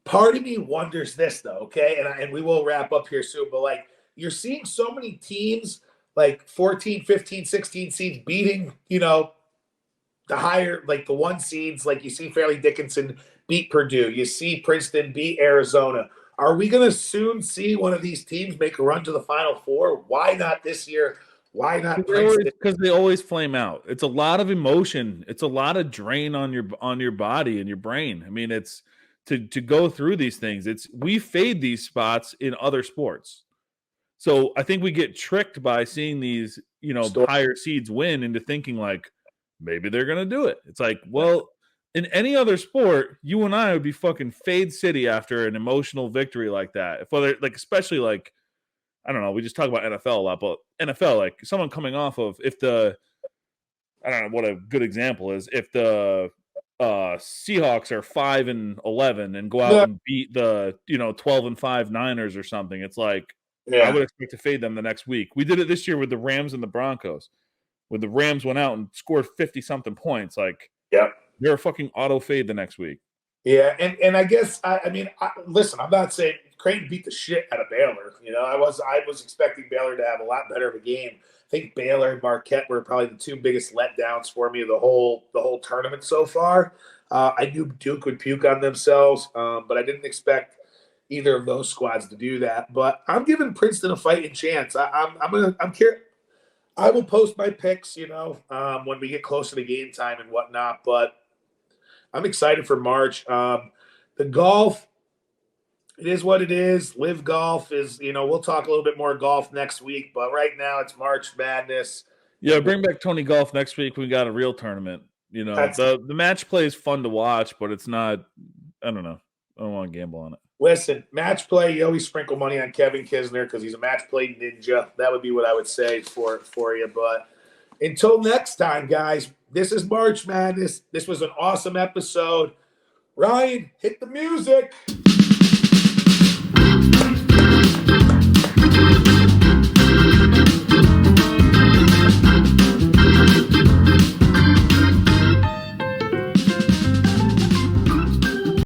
part of me wonders this though. Okay, and we will wrap up here soon. But like, you're seeing so many teams like 14, 15, 16 seeds beating, the higher, like the 1 seeds. Like you see Fairleigh Dickinson beat Purdue. You see Princeton beat Arizona. Are we going to soon see one of these teams make a run to the Final Four? Why not this year? Why not Princeton? Because they always flame out. It's a lot of emotion. It's a lot of drain on your body and your brain. I mean, it's to go through these things. We fade these spots in other sports. So I think we get tricked by seeing these, higher seeds win into thinking like maybe they're going to do it. It's like, well, in any other sport, you and I would be fucking fade city after an emotional victory like that. If whether like, especially like, I don't know, we just talk about NFL a lot, but NFL, like someone coming off of I don't know what a good example is. If the Seahawks are 5-11 and go out and beat the 12-5 Niners or something, it's like I would expect to fade them the next week. We did it this year with the Rams and the Broncos. When the Rams went out and scored 50-something points, like they're a fucking auto fade the next week. Yeah, and I guess listen, I'm not saying Creighton beat the shit out of Baylor. I was expecting Baylor to have a lot better of a game. I think Baylor and Marquette were probably the 2 biggest letdowns for me of the whole tournament so far. I knew Duke would puke on themselves, but I didn't expect either of those squads to do that. But I'm giving Princeton a fighting chance. I'm curious. I will post my picks, when we get closer to game time and whatnot. But I'm excited for March. The golf, it is what it is. Live Golf is, we'll talk a little bit more golf next week. But right now it's March Madness. Yeah, bring back Tony Golf next week. We got a real tournament. The match play is fun to watch, but it's not. I don't know. I don't want to gamble on it. Listen, match play, you always sprinkle money on Kevin Kisner because he's a match play ninja. That would be what I would say for you. But until next time, guys, this is March Madness. This was an awesome episode. Ryan, hit the music.